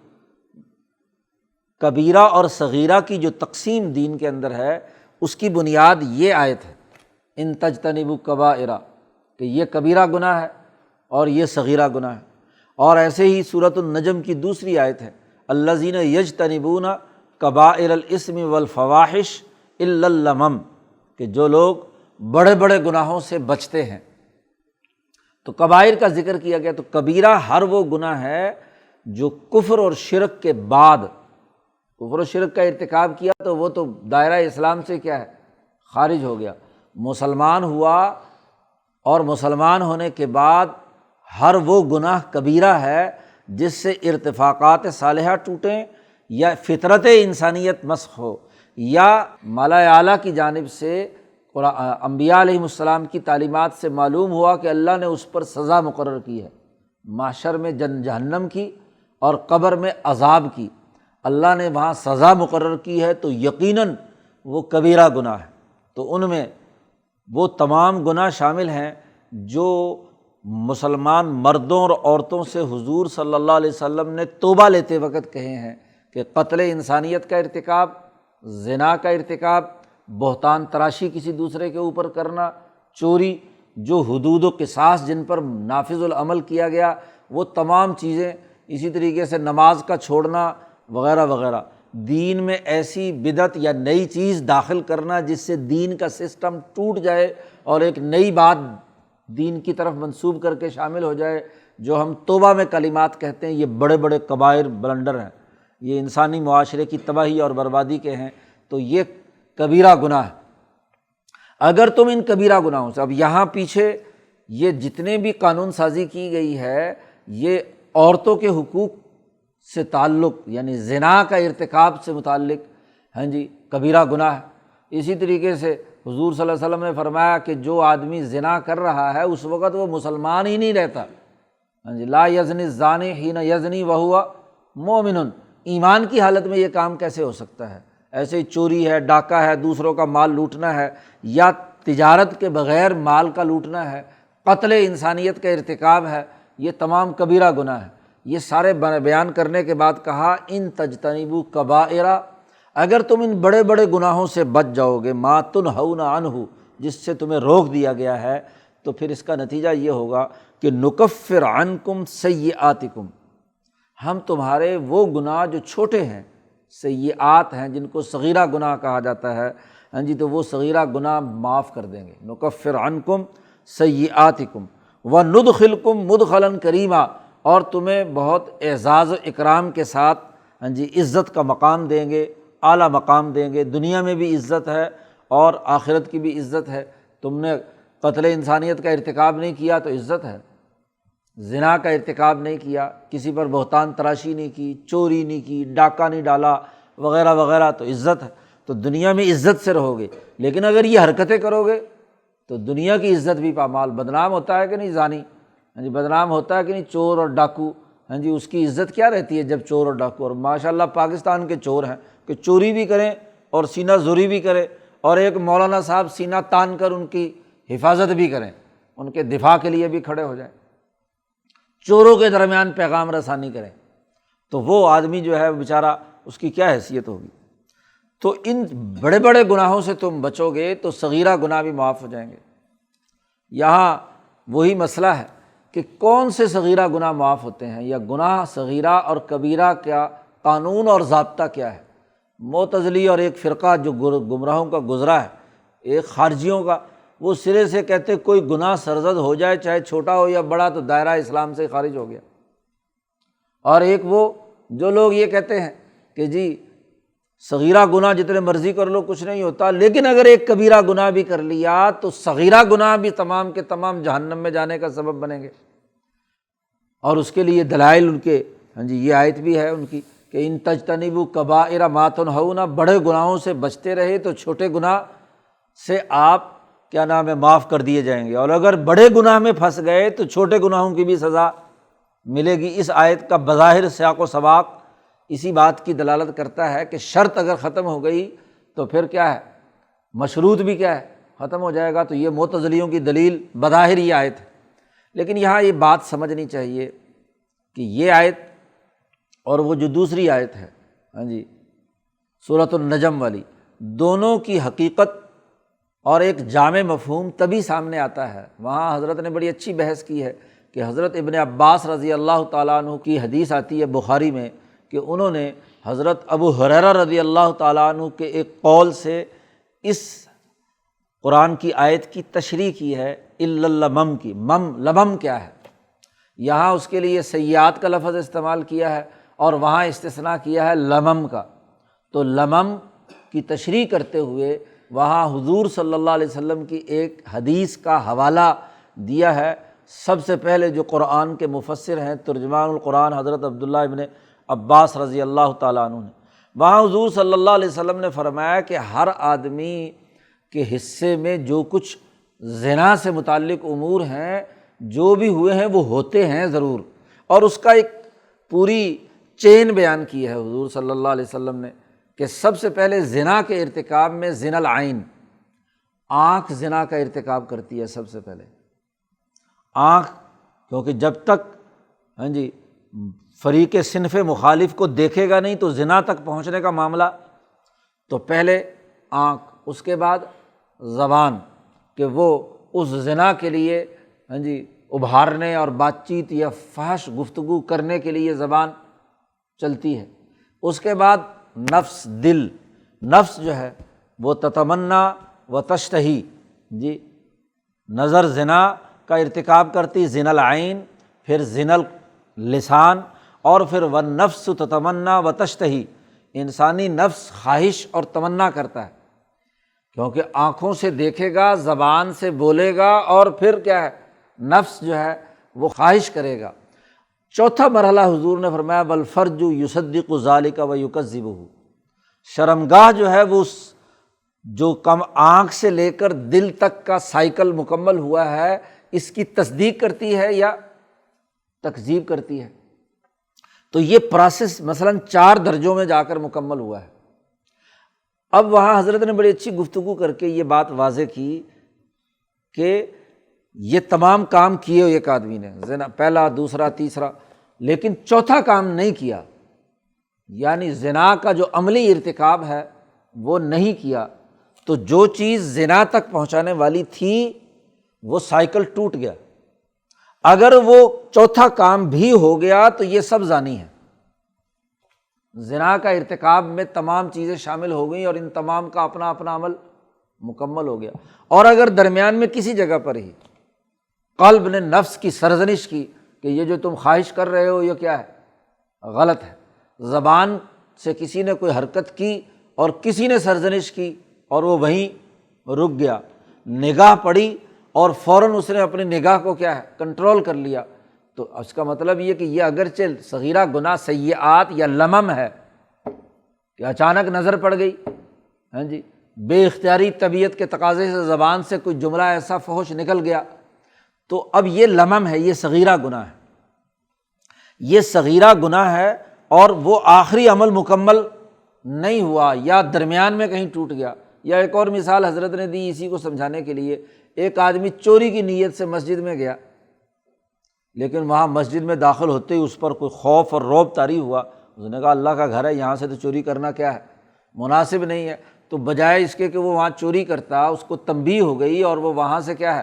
کبیرہ اور صغیرہ کی جو تقسیم دین کے اندر ہے اس کی بنیاد یہ آیت ہے، ان تجتنبوا کبائر، کہ یہ کبیرہ گناہ ہے اور یہ صغیرہ گناہ ہے۔ اور ایسے ہی سورۃ النجم کی دوسری آیت ہے، الذین یجتنبون کبائر الاسم والفواحش الا اللمم، کہ جو لوگ بڑے بڑے گناہوں سے بچتے ہیں۔ تو کبائر کا ذکر کیا گیا، تو کبیرہ ہر وہ گناہ ہے جو کفر اور شرک کے بعد کفر و شرک کا ارتکاب کیا تو وہ تو دائرہ اسلام سے کیا ہے، خارج ہو گیا۔ مسلمان ہوا اور مسلمان ہونے کے بعد ہر وہ گناہ کبیرہ ہے جس سے ارتفاقات صالحہ ٹوٹیں یا فطرت انسانیت مسخ ہو یا مالا اعلیٰ کی جانب سے انبیاء علیہم السلام کی تعلیمات سے معلوم ہوا کہ اللہ نے اس پر سزا مقرر کی ہے، محشر میں جہنم کی اور قبر میں عذاب کی، اللہ نے وہاں سزا مقرر کی ہے، تو یقیناً وہ کبیرہ گناہ ہے۔ تو ان میں وہ تمام گناہ شامل ہیں جو مسلمان مردوں اور عورتوں سے حضور صلی اللہ علیہ وسلم نے توبہ لیتے وقت کہے ہیں کہ قتل انسانیت کا ارتکاب، زنا کا ارتکاب، بہتان تراشی کسی دوسرے کے اوپر کرنا، چوری، جو حدود و قصاص جن پر نافذ العمل کیا گیا وہ تمام چیزیں، اسی طریقے سے نماز کا چھوڑنا وغیرہ وغیرہ، دین میں ایسی بدعت یا نئی چیز داخل کرنا جس سے دین کا سسٹم ٹوٹ جائے اور ایک نئی بات دین کی طرف منسوب کر کے شامل ہو جائے، جو ہم توبہ میں کلمات کہتے ہیں، یہ بڑے بڑے کبائر بلنڈر ہیں، یہ انسانی معاشرے کی تباہی اور بربادی کے ہیں، تو یہ کبیرہ گناہ ہے۔ اگر تم ان کبیرہ گناہوں سے، اب یہاں پیچھے یہ جتنے بھی قانون سازی کی گئی ہے یہ عورتوں کے حقوق سے تعلق، یعنی زنا کا ارتکاب سے متعلق کبیرہ گناہ ہے۔ اسی طریقے سے حضور صلی اللہ علیہ وسلم نے فرمایا کہ جو آدمی زنا کر رہا ہے اس وقت وہ مسلمان ہی نہیں رہتا، لا یزنی الزانی حین یزنی وہو مؤمن، ایمان کی حالت میں یہ کام کیسے ہو سکتا ہے؟ ایسے ہی چوری ہے، ڈاکہ ہے، دوسروں کا مال لوٹنا ہے، یا تجارت کے بغیر مال کا لوٹنا ہے، قتل انسانیت کا ارتکاب ہے، یہ تمام کبیرہ گناہ ہے۔ یہ سارے بیان کرنے کے بعد کہا ان تجتنبوا کبائر، اگر تم ان بڑے بڑے گناہوں سے بچ جاؤ گے، ما تنہون عنہ، جس سے تمہیں روک دیا گیا ہے، تو پھر اس کا نتیجہ یہ ہوگا کہ نکفر عنکم سیئاتکم، ہم تمہارے وہ گناہ جو چھوٹے ہیں، سیئات ہیں جن کو صغیرہ گناہ کہا جاتا ہے، تو وہ صغیرہ گناہ معاف کر دیں گے، نکفر عنکم سیئاتکم وندخلکم مدخلا کریما، اور تمہیں بہت اعزاز و اکرام کے ساتھ عزت کا مقام دیں گے، اعلیٰ مقام دیں گے، دنیا میں بھی عزت ہے اور آخرت کی بھی عزت ہے۔ تم نے قتل انسانیت کا ارتکاب نہیں کیا تو عزت ہے، زنا کا ارتکاب نہیں کیا، کسی پر بہتان تراشی نہیں کی، چوری نہیں کی، ڈاکہ نہیں ڈالا وغیرہ وغیرہ، تو عزت ہے، تو دنیا میں عزت سے رہو گے۔ لیکن اگر یہ حرکتیں کرو گے تو دنیا کی عزت بھی پامال، بدنام ہوتا ہے کہ نہیں زانی، بدنام ہوتا ہے کہ نہیں چور اور ڈاکو، اس کی عزت کیا رہتی ہے جب چور اور ڈاکو، اور ماشاءاللہ پاکستان کے چور ہیں کہ چوری بھی کریں اور سینہ زوری بھی کریں، اور ایک مولانا صاحب سینہ تان کر ان کی حفاظت بھی کریں، ان کے دفاع کے لیے بھی کھڑے ہو جائیں، چوروں کے درمیان پیغام رسانی کریں، تو وہ آدمی جو ہے بیچارہ، اس کی کیا حیثیت ہوگی؟ تو ان بڑے بڑے گناہوں سے تم بچو گے تو صغیرہ گناہ بھی معاف ہو جائیں گے۔ یہاں وہی مسئلہ ہے کہ کون سے صغیرہ گناہ معاف ہوتے ہیں، یا گناہ صغیرہ اور کبیرہ کا قانون اور ضابطہ کیا ہے؟ معتزلی اور ایک فرقہ جو گمراہوں کا گزرا ہے، ایک خارجیوں کا، وہ سرے سے کہتے کوئی گناہ سرزد ہو جائے چاہے چھوٹا ہو یا بڑا تو دائرہ اسلام سے خارج ہو گیا، اور ایک وہ جو لوگ یہ کہتے ہیں کہ جی صغیرہ گناہ جتنے مرضی کر لو کچھ نہیں ہوتا، لیکن اگر ایک کبیرہ گناہ بھی کر لیا تو صغیرہ گناہ بھی تمام کے تمام جہنم میں جانے کا سبب بنیں گے۔ اور اس کے لیے دلائل ان کے یہ آیت بھی ہے ان کی کہ ان تجتنبوا کبائر ما تنہون، بڑے گناہوں سے بچتے رہے تو چھوٹے گناہ سے آپ معاف کر دیے جائیں گے، اور اگر بڑے گناہ میں پھنس گئے تو چھوٹے گناہوں کی بھی سزا ملے گی۔ اس آیت کا بظاہر سیاق و سباق اسی بات کی دلالت کرتا ہے کہ شرط اگر ختم ہو گئی تو پھر کیا ہے، مشروط بھی کیا ہے، ختم ہو جائے گا۔ تو یہ معتزلیوں کی دلیل بظاہر یہ آیت ہے، لیکن یہاں یہ بات سمجھنی چاہیے کہ یہ آیت اور وہ جو دوسری آیت ہے سورۃ النجم والی، دونوں کی حقیقت اور ایک جامع مفہوم تبھی سامنے آتا ہے۔ وہاں حضرت نے بڑی اچھی بحث کی ہے کہ حضرت ابن عباس رضی اللہ تعالیٰ عنہ کی حدیث آتی ہے بخاری میں کہ انہوں نے حضرت ابو ہریرہ رضی اللہ تعالیٰ عنہ کے ایک قول سے اس قرآن کی آیت کی تشریح کی ہے، الا اللمم کی۔ لمم کیا ہے؟ یہاں اس کے لیے سیئات کا لفظ استعمال کیا ہے اور وہاں استثناء کیا ہے لمم کا۔ تو لمم کی تشریح کرتے ہوئے وہاں حضور صلی اللہ علیہ وسلم کی ایک حدیث کا حوالہ دیا ہے۔ سب سے پہلے جو قرآن کے مفسر ہیں، ترجمان القرآن حضرت عبداللہ ابن عباس رضی اللہ تعالیٰ عنہ نے، وہاں حضور صلی اللہ علیہ وسلم نے فرمایا کہ ہر آدمی کے حصے میں جو کچھ زنا سے متعلق امور ہیں جو بھی ہوئے ہیں وہ ہوتے ہیں ضرور، اور اس کا ایک پوری چین بیان کی ہے حضور صلی اللہ علیہ وسلم نے کہ سب سے پہلے زنا کے ارتکاب میں زنا العین، آنکھ زنا کا ارتکاب کرتی ہے سب سے پہلے، آنکھ، کیونکہ جب تک فریق صنف مخالف کو دیکھے گا نہیں تو زنا تک پہنچنے کا معاملہ، تو پہلے آنکھ، اس کے بعد زبان کہ وہ اس زنا کے لیے ابھارنے اور بات چیت یا فحش گفتگو کرنے کے لیے زبان چلتی ہے، اس کے بعد نفس، دل، نفس جو ہے وہ تتمنا و تشتہی، نظر زنا کا ارتکاب کرتی، زنا العین، پھر زنا اللسان، اور پھر والنفس تتمنا و تشتہی، انسانی نفس خواہش اور تمنا کرتا ہے، کیونکہ آنکھوں سے دیکھے گا، زبان سے بولے گا، اور پھر کیا ہے، نفس جو ہے وہ خواہش کرے گا۔ چوتھا مرحلہ حضور نے فرمایا والفرج یصدق ذلک و یکذبہ، شرمگاہ جو ہے وہ جو کم آنکھ سے لے کر دل تک کا سائیکل مکمل ہوا ہے، اس کی تصدیق کرتی ہے یا تکذیب کرتی ہے۔ تو یہ پروسیس مثلاً 4 درجوں میں جا کر مکمل ہوا ہے۔ اب وہاں حضرت نے بڑی اچھی گفتگو کر کے یہ بات واضح کی کہ یہ تمام کام کیے ایک آدمی نے، زنا پہلا، دوسرا، تیسرا، لیکن چوتھا کام نہیں کیا، یعنی زنا کا جو عملی ارتکاب ہے وہ نہیں کیا، تو جو چیز زنا تک پہنچانے والی تھی وہ سائیکل ٹوٹ گیا۔ اگر وہ چوتھا کام بھی ہو گیا تو یہ سب زانی ہے، زنا کا ارتکاب میں تمام چیزیں شامل ہو گئیں اور ان تمام کا اپنا اپنا عمل مکمل ہو گیا۔ اور اگر درمیان میں کسی جگہ پر ہی قلب نے نفس کی سرزنش کی کہ یہ جو تم خواہش کر رہے ہو یہ کیا ہے، غلط ہے، زبان سے کسی نے کوئی حرکت کی اور کسی نے سرزنش کی اور وہ وہیں رک گیا، نگاہ پڑی اور فوراً اس نے اپنی نگاہ کو کیا ہے، کنٹرول کر لیا، تو اس کا مطلب یہ کہ یہ اگرچہ صغیرہ گناہ سیئات یا لمم ہے کہ اچانک نظر پڑ گئی، بے اختیاری طبیعت کے تقاضے سے زبان سے کوئی جملہ ایسا فحش نکل گیا، تو اب یہ لمم ہے، یہ صغیرہ گناہ ہے، یہ صغیرہ گناہ ہے، اور وہ آخری عمل مکمل نہیں ہوا یا درمیان میں کہیں ٹوٹ گیا۔ یا ایک اور مثال حضرت نے دی اسی کو سمجھانے کے لیے، ایک آدمی چوری کی نیت سے مسجد میں گیا، لیکن وہاں مسجد میں داخل ہوتے ہی اس پر کوئی خوف اور رعب طاری ہوا، اس نے کہا اللہ کا گھر ہے، یہاں سے تو چوری کرنا کیا ہے، مناسب نہیں ہے، تو بجائے اس کے کہ وہ وہاں چوری کرتا، اس کو تنبیہ ہو گئی اور وہ وہاں سے کیا ہے،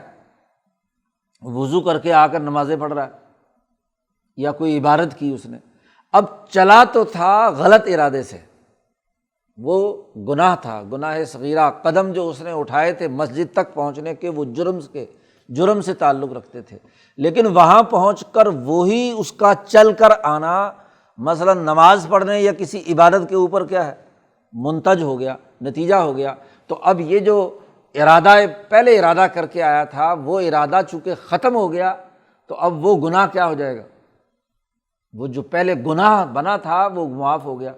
وضو کر کے آ کر نمازیں پڑھ رہا ہے یا کوئی عبادت کی اس نے۔ اب چلا تو تھا غلط ارادے سے، وہ گناہ تھا، گناہ صغیرہ، قدم جو اس نے اٹھائے تھے مسجد تک پہنچنے کے وہ جرم سے تعلق رکھتے تھے، لیکن وہاں پہنچ کر وہی اس کا چل کر آنا مثلا نماز پڑھنے یا کسی عبادت کے اوپر کیا ہے، منتج ہو گیا، نتیجہ ہو گیا۔ تو اب یہ جو ارادہ پہلے ارادہ کر کے آیا تھا وہ ارادہ چونکہ ختم ہو گیا، تو اب وہ گناہ کیا ہو جائے گا، وہ جو پہلے گناہ بنا تھا وہ معاف ہو گیا۔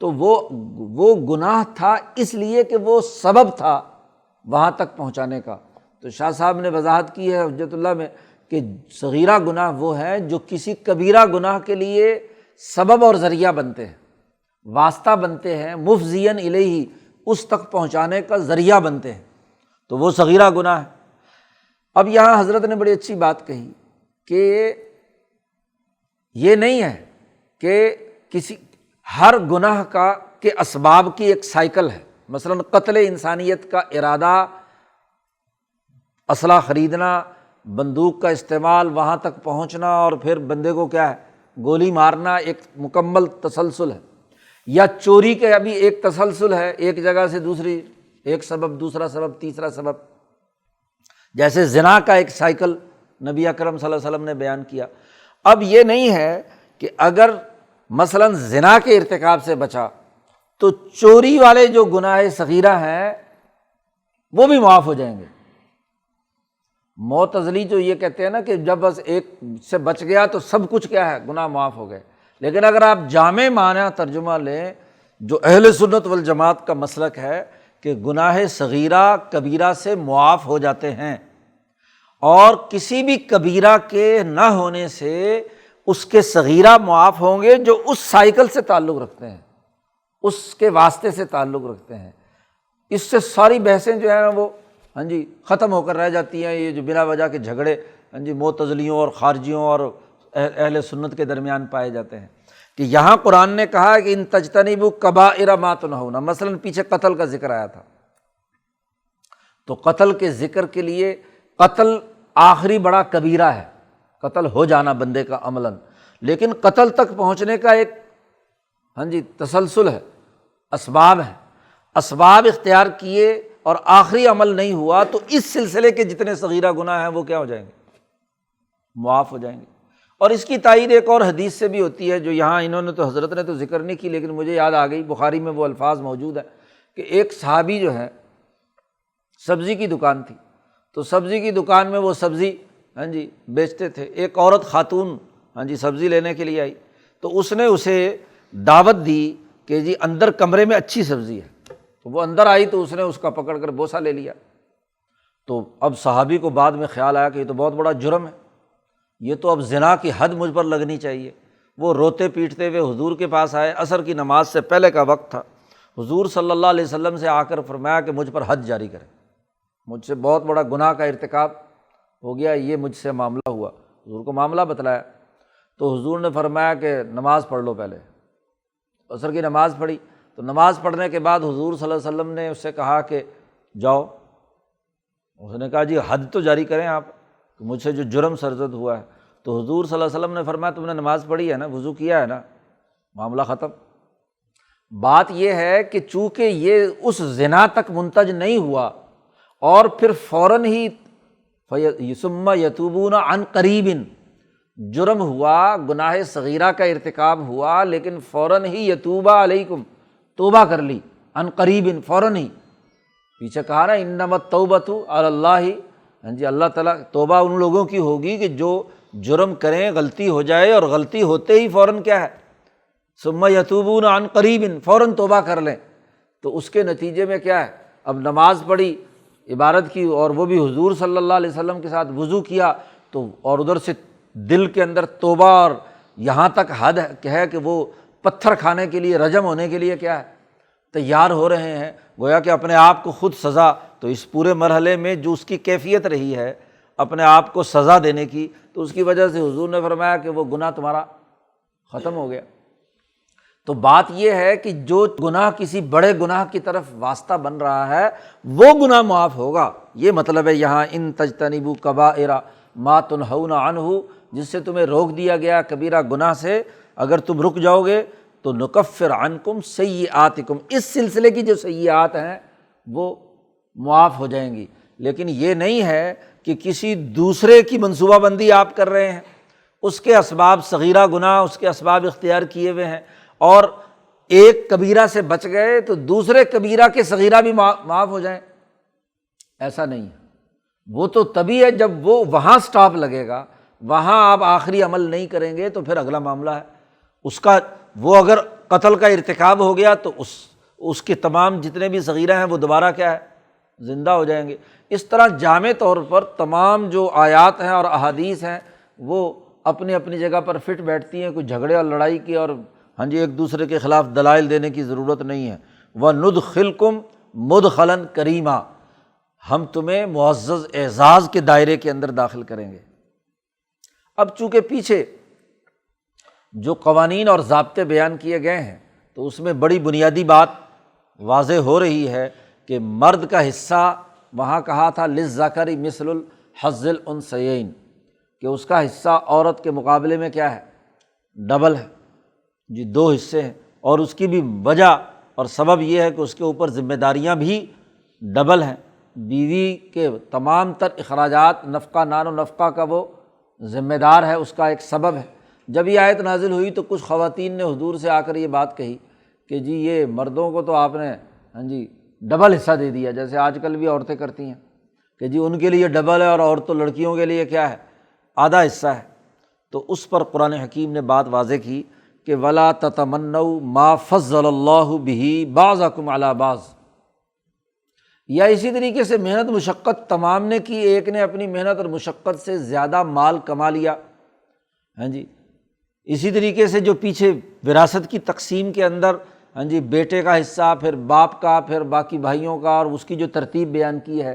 تو وہ گناہ تھا اس لیے کہ وہ سبب تھا وہاں تک پہنچانے کا۔ تو شاہ صاحب نے وضاحت کی ہے حجت اللہ میں کہ صغیرہ گناہ وہ ہے جو کسی کبیرہ گناہ کے لیے سبب اور ذریعہ بنتے ہیں، واسطہ بنتے ہیں، مفضین الیہ، اس تک پہنچانے کا ذریعہ بنتے ہیں، تو وہ صغیرہ گناہ ہے۔ اب یہاں حضرت نے بڑی اچھی بات کہی کہ یہ نہیں ہے کہ کسی ہر گناہ کا کے اسباب کی ایک سائیکل ہے، مثلاً قتل انسانیت کا ارادہ، اسلحہ خریدنا، بندوق کا استعمال، وہاں تک پہنچنا اور پھر بندے کو کیا ہے گولی مارنا، ایک مکمل تسلسل ہے۔ یا چوری کا بھی ایک تسلسل ہے، ایک جگہ سے دوسری، ایک سبب، دوسرا سبب، تیسرا سبب، جیسے زنا کا ایک سائیکل نبی اکرم صلی اللہ علیہ وسلم نے بیان کیا۔ اب یہ نہیں ہے کہ اگر مثلاً زنا کے ارتکاب سے بچا تو چوری والے جو گناہ صغیرہ ہیں وہ بھی معاف ہو جائیں گے۔ معتزلی جو یہ کہتے ہیں نا کہ جب بس ایک سے بچ گیا تو سب کچھ کیا ہے، گناہ معاف ہو گئے، لیکن اگر آپ جامع معنی ترجمہ لیں، جو اہل سنت والجماعت کا مسلک ہے کہ گناہ صغیرہ کبیرہ سے معاف ہو جاتے ہیں، اور کسی بھی کبیرہ کے نہ ہونے سے اس کے صغیرہ معاف ہوں گے جو اس سائیکل سے تعلق رکھتے ہیں، اس کے واسطے سے تعلق رکھتے ہیں۔ اس سے ساری بحثیں جو ہیں وہ ختم ہو کر رہ جاتی ہیں، یہ جو بلا وجہ کے جھگڑے معتزلیوں اور خارجیوں اور اہل سنت کے درمیان پائے جاتے ہیں۔ کہ یہاں قرآن نے کہا کہ ان تجتنبوا کبائر ما تنہون، مثلاً پیچھے قتل کا ذکر آیا تھا، تو قتل کے ذکر کے لیے قتل آخری بڑا کبیرہ ہے، قتل ہو جانا بندے کا عملاً، لیکن قتل تک پہنچنے کا ایک تسلسل ہے، اسباب ہیں، اسباب اختیار کیے اور آخری عمل نہیں ہوا تو اس سلسلے کے جتنے صغیرہ گناہ ہیں وہ کیا ہو جائیں گے، معاف ہو جائیں گے۔ اور اس کی تائید ایک اور حدیث سے بھی ہوتی ہے جو یہاں انہوں نے تو حضرت نے تو ذکر نہیں کی، لیکن مجھے یاد آ گئی، بخاری میں وہ الفاظ موجود ہیں کہ ایک صحابی جو ہے سبزی کی دکان تھی، تو سبزی کی دکان میں وہ سبزی بیچتے تھے، ایک عورت خاتون سبزی لینے کے لیے آئی، تو اس نے اسے دعوت دی کہ جی اندر کمرے میں اچھی سبزی ہے، تو وہ اندر آئی تو اس نے اس کا پکڑ کر بوسہ لے لیا۔ تو اب صحابی کو بعد میں خیال آیا کہ یہ تو بہت بڑا جرم ہے، یہ تو اب زنا کی حد مجھ پر لگنی چاہیے۔ وہ روتے پیٹتے ہوئے حضور کے پاس آئے، عصر کی نماز سے پہلے کا وقت تھا، حضور صلی اللہ علیہ وسلم سے آ کر فرمایا کہ مجھ پر حد جاری کریں، مجھ سے بہت بڑا گناہ کا ارتکاب ہو گیا، یہ مجھ سے معاملہ ہوا۔ حضور کو معاملہ بتلایا تو حضور نے فرمایا کہ نماز پڑھ لو، پہلے عصر کی نماز پڑھی، تو نماز پڑھنے کے بعد حضور صلی اللہ علیہ وسلم نے اس سے کہا کہ جاؤ، اس نے کہا جی حد تو جاری کریں آپ، مجھ سے جو جرم سرزد ہوا ہے۔ تو حضور صلی اللہ علیہ وسلم نے فرمایا تم نے نماز پڑھی ہے نا، وضو کیا ہے نا، معاملہ ختم۔ بات یہ ہے کہ چونکہ یہ اس زنا تک منتج نہیں ہوا اور پھر فوراً ہی ثم یتوبون عن قریب، جرم ہوا، گناہ صغیرہ کا ارتکاب ہوا، لیکن فوراً ہی یتوبہ علیکم، توبہ کر لی، عن قریب، فوراً ہی۔ پیچھے کہا نا انما التوبۃ علی اللہ، اللہ تعالیٰ توبہ ان لوگوں کی ہوگی کہ جو جرم کریں، غلطی ہو جائے اور غلطی ہوتے ہی فوراً کیا ہے، ثم یتوبون عن قریب، فوراً توبہ کر لیں۔ تو اس کے نتیجے میں کیا ہے، اب نماز پڑھی، عبادت کی، اور وہ بھی حضور صلی اللہ علیہ وسلم کے ساتھ وضو کیا، تو اور ادھر سے دل کے اندر توبہ، اور یہاں تک حد ہے کہ وہ پتھر کھانے کے لیے، رجم ہونے کے لیے کیا ہے، تیار ہو رہے ہیں، گویا کہ اپنے آپ کو خود سزا۔ تو اس پورے مرحلے میں جو اس کی کیفیت رہی ہے اپنے آپ کو سزا دینے کی، تو اس کی وجہ سے حضور نے فرمایا کہ وہ گناہ تمہارا ختم ہو گیا۔ تو بات یہ ہے کہ جو گناہ کسی بڑے گناہ کی طرف واسطہ بن رہا ہے وہ گناہ معاف ہوگا، یہ مطلب ہے یہاں ان تجتنبوا کبائر ما تنہون عنہ، جس سے تمہیں روک دیا گیا کبیرہ گناہ سے، اگر تم رک جاؤ گے تو نکفر عنکم سیئاتکم، اس سلسلے کی جو سیئات ہیں وہ معاف ہو جائیں گی۔ لیکن یہ نہیں ہے کہ کسی دوسرے کی منصوبہ بندی آپ کر رہے ہیں، اس کے اسباب صغیرہ گناہ، اس کے اسباب اختیار کیے ہوئے ہیں، اور ایک کبیرہ سے بچ گئے تو دوسرے کبیرہ کے صغیرہ بھی معاف ہو جائیں، ایسا نہیں ہے۔ وہ تو تبھی ہے جب وہ وہاں سٹاپ لگے گا، وہاں آپ آخری عمل نہیں کریں گے تو پھر اگلا معاملہ ہے اس کا۔ وہ اگر قتل کا ارتکاب ہو گیا تو اس کے تمام جتنے بھی صغیرہ ہیں وہ دوبارہ کیا ہے، زندہ ہو جائیں گے۔ اس طرح جامع طور پر تمام جو آیات ہیں اور احادیث ہیں وہ اپنی اپنی جگہ پر فٹ بیٹھتی ہیں، کوئی جھگڑے اور لڑائی کی اور ایک دوسرے کے خلاف دلائل دینے کی ضرورت نہیں ہے۔ وَنُدْخِلْكُمْ مُدْخَلًا کریما، ہم تمہیں معزز اعزاز کے دائرے کے اندر داخل کریں گے۔ اب چونکہ پیچھے جو قوانین اور ضابطے بیان کیے گئے ہیں تو اس میں بڑی بنیادی بات واضح ہو رہی ہے کہ مرد کا حصہ وہاں کہا تھا للذکر مثل الحظ الانثیین، کہ اس کا حصہ عورت کے مقابلے میں کیا ہے، ڈبل ہے، جی 2 حصے ہیں، اور اس کی بھی وجہ اور سبب یہ ہے کہ اس کے اوپر ذمہ داریاں بھی ڈبل ہیں، بیوی کے تمام تر اخراجات، نفقہ نان و نفقہ کا وہ ذمہ دار ہے، اس کا ایک سبب ہے۔ جب یہ آیت نازل ہوئی تو کچھ خواتین نے حضور سے آ کر یہ بات کہی کہ جی یہ مردوں کو تو آپ نے ڈبل حصہ دے دیا، جیسے آج کل بھی عورتیں کرتی ہیں کہ جی ان کے لیے ڈبل ہے اور عورتوں لڑکیوں کے لیے کیا ہے، آدھا حصہ ہے۔ تو اس پر قرآن حکیم نے بات واضح کی کہ وَلَا تَتَمَنَّوْا مَا فَضَّلَ اللَّهُ بِهِ بَعْضَكُمْ عَلَىٰ بَعْضٍ، یا اسی طریقے سے محنت مشقت تمام نے کی، ایک نے اپنی محنت اور مشقت سے زیادہ مال کما لیا، اسی طریقے سے جو پیچھے وراثت کی تقسیم کے اندر بیٹے کا حصہ، پھر باپ کا، پھر باقی بھائیوں کا، اور اس کی جو ترتیب بیان کی ہے،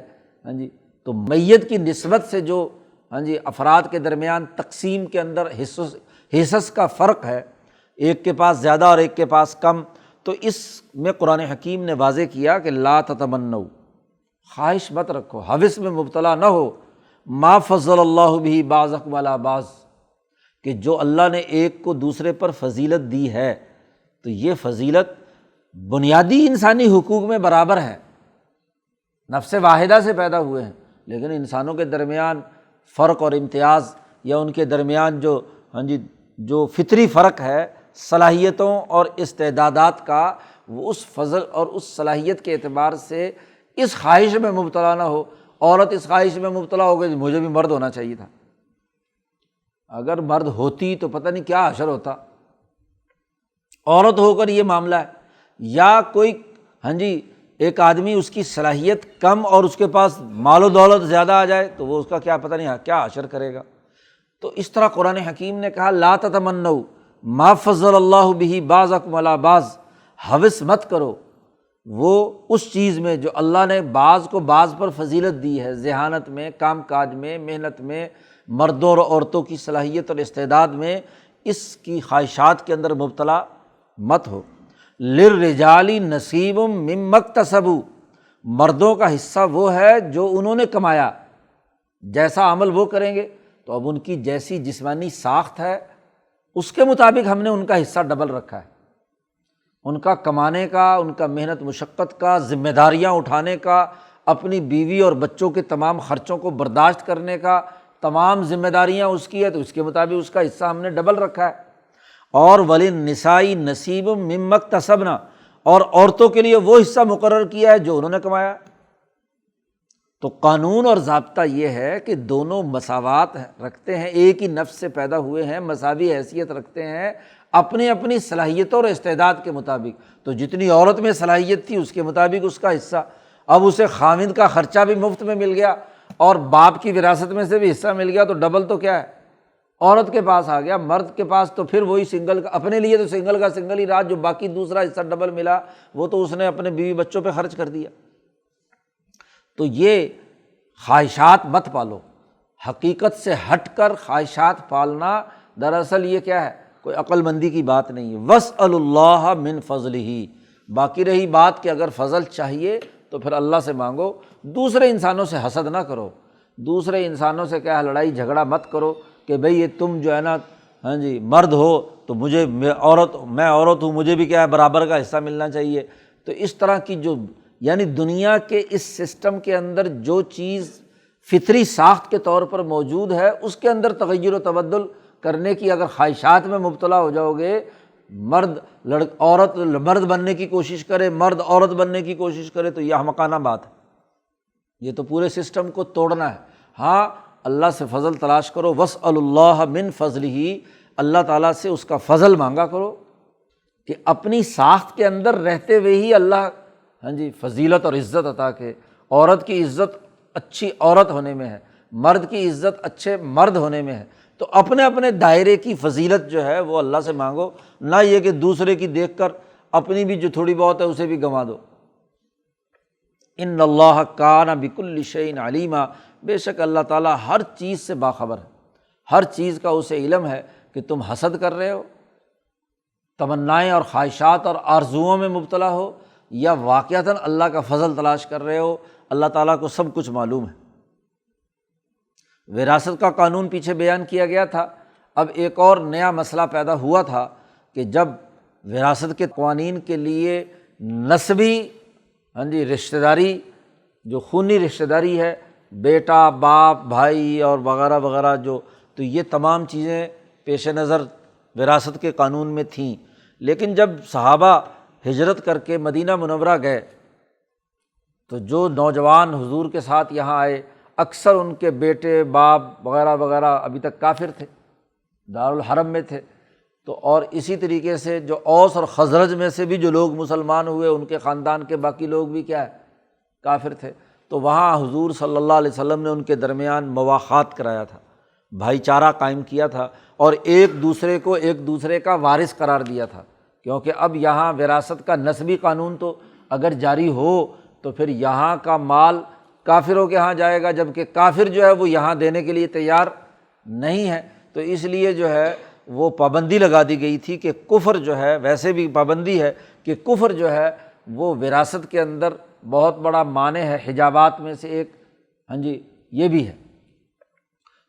تو میت کی نسبت سے جو افراد کے درمیان تقسیم کے اندر حصص کا فرق ہے، ایک کے پاس زیادہ اور ایک کے پاس کم، تو اس میں قرآن حکیم نے واضح کیا کہ لا تتمنوا، خواہش مت رکھو، ہوس میں مبتلا نہ ہو، ما فضل اللہ بہ بعضکم علی بعض، کہ جو اللہ نے ایک کو دوسرے پر فضیلت دی ہے، تو یہ فضیلت بنیادی انسانی حقوق میں برابر ہے، نفس واحدہ سے پیدا ہوئے ہیں، لیکن انسانوں کے درمیان فرق اور امتیاز، یا ان کے درمیان جو فطری فرق ہے صلاحیتوں اور استعدادات کا، وہ اس فضل اور اس صلاحیت کے اعتبار سے اس خواہش میں مبتلا نہ ہو۔ عورت اس خواہش میں مبتلا ہو گئی مجھے بھی مرد ہونا چاہیے تھا، اگر مرد ہوتی تو پتہ نہیں کیا حشر ہوتا، عورت ہو کر یہ معاملہ ہے، یا کوئی ایک آدمی اس کی صلاحیت کم اور اس کے پاس مال و دولت زیادہ آ جائے تو وہ اس کا کیا پتہ نہیں کیا حشر کرے گا۔ تو اس طرح قرآن حکیم نے کہا لا تتمنوا ما فضل اللہ بہ بعضکم علی بعض، ہوس مت کرو وہ اس چیز میں جو اللہ نے بعض کو بعض پر فضیلت دی ہے، ذہانت میں، کام کاج میں، محنت میں، مردوں اور عورتوں کی صلاحیت اور استعداد میں، اس کی خواہشات کے اندر مبتلا مت ہو۔ للرجال نصیب مما اکتسبوا، مردوں کا حصہ وہ ہے جو انہوں نے کمایا، جیسا عمل وہ کریں گے تو اب ان کی جیسی جسمانی ساخت ہے اس کے مطابق ہم نے ان کا حصہ ڈبل رکھا ہے، ان کا کمانے کا، ان کا محنت مشقت کا، ذمہ داریاں اٹھانے کا، اپنی بیوی اور بچوں کے تمام خرچوں کو برداشت کرنے کا، تمام ذمہ داریاں اس کی ہے تو اس کے مطابق اس کا حصہ ہم نے ڈبل رکھا ہے۔ اور وللنساء نصیب مما اکتسبنا، اور عورتوں کے لیے وہ حصہ مقرر کیا ہے جو انہوں نے کمایا۔ تو قانون اور ضابطہ یہ ہے کہ دونوں مساوات رکھتے ہیں، ایک ہی نفس سے پیدا ہوئے ہیں، مساوی حیثیت رکھتے ہیں اپنی اپنی صلاحیتوں اور استعداد کے مطابق۔ تو جتنی عورت میں صلاحیت تھی اس کے مطابق اس کا حصہ، اب اسے خاوند کا خرچہ بھی مفت میں مل گیا اور باپ کی وراثت میں سے بھی حصہ مل گیا، تو ڈبل تو کیا ہے عورت کے پاس آ گیا۔ مرد کے پاس تو پھر وہی سنگل کا، اپنے لیے تو سنگل کا سنگل ہی رہا، جو باقی دوسرا حصہ ڈبل ملا وہ تو اس نے اپنے بیوی بچوں پہ خرچ کر دیا۔ تو یہ خواہشات مت پالو، حقیقت سے ہٹ کر خواہشات پالنا دراصل یہ کیا ہے، کوئی عقل مندی کی بات نہیں ہے۔ واسألوا اللہ من فضلہ، باقی رہی بات کہ اگر فضل چاہیے تو پھر اللہ سے مانگو، دوسرے انسانوں سے حسد نہ کرو، دوسرے انسانوں سے کیا لڑائی جھگڑا مت کرو کہ بھئی یہ تم جو ہے نا مرد ہو تو میں عورت ہوں مجھے بھی کیا ہے برابر کا حصہ ملنا چاہیے۔ تو اس طرح کی جو یعنی دنیا کے اس سسٹم کے اندر جو چیز فطری ساخت کے طور پر موجود ہے اس کے اندر تغیر و تبدل کرنے کی اگر خواہشات میں مبتلا ہو جاؤ گے، عورت مرد بننے کی کوشش کرے، مرد عورت بننے کی کوشش کرے، تو یہ احمقانہ بات ہے، یہ تو پورے سسٹم کو توڑنا ہے۔ ہاں اللہ سے فضل تلاش کرو، واسألوا اللہ من فضلہ، اللہ تعالیٰ سے اس کا فضل مانگا کرو کہ اپنی ساخت کے اندر رہتے ہوئے ہی اللہ فضیلت اور عزت عطا کہ عورت کی عزت اچھی عورت ہونے میں ہے، مرد کی عزت اچھے مرد ہونے میں ہے۔ تو اپنے اپنے دائرے کی فضیلت جو ہے وہ اللہ سے مانگو، نہ یہ کہ دوسرے کی دیکھ کر اپنی بھی جو تھوڑی بہت ہے اسے بھی گنوا دو۔ ان اللہ کان بکل شیء علیما، بے شک اللہ تعالیٰ ہر چیز سے باخبر ہے، ہر چیز کا اسے علم ہے کہ تم حسد کر رہے ہو، تمنائیں اور خواہشات اور آرزوؤں میں مبتلا ہو، یا واقعتاً اللہ کا فضل تلاش کر رہے ہو، اللہ تعالیٰ کو سب کچھ معلوم ہے۔ وراثت کا قانون پیچھے بیان کیا گیا تھا، اب ایک اور نیا مسئلہ پیدا ہوا تھا کہ جب وراثت کے قوانین کے لیے نسبی رشتہ داری، جو خونی رشتہ داری ہے، بیٹا، باپ، بھائی اور وغیرہ وغیرہ، تو یہ تمام چیزیں پیش نظر وراثت کے قانون میں تھیں، لیکن جب صحابہ ہجرت کر کے مدینہ منورہ گئے تو جو نوجوان حضور کے ساتھ یہاں آئے اکثر ان کے بیٹے باپ وغیرہ وغیرہ ابھی تک کافر تھے، دارالحرم میں تھے۔ تو اور اسی طریقے سے جو اوس اور خزرج میں سے بھی جو لوگ مسلمان ہوئے ان کے خاندان کے باقی لوگ بھی کیا ہے، کافر تھے۔ تو وہاں حضور صلی اللہ علیہ وسلم نے ان کے درمیان مواخات کرایا تھا، بھائی چارہ قائم کیا تھا، اور ایک دوسرے کو ایک دوسرے کا وارث قرار دیا تھا، کیونکہ اب یہاں وراثت کا نسبی قانون تو اگر جاری ہو تو پھر یہاں کا مال کافروں کے ہاں جائے گا، جبکہ کافر جو ہے وہ یہاں دینے کے لیے تیار نہیں ہے۔ تو اس لیے جو ہے وہ پابندی لگا دی گئی تھی کہ کفر جو ہے، ویسے بھی پابندی ہے کہ کفر جو ہے وہ وراثت کے اندر بہت بڑا مانع ہے، حجابات میں سے ایک، ہاں جی یہ بھی ہے۔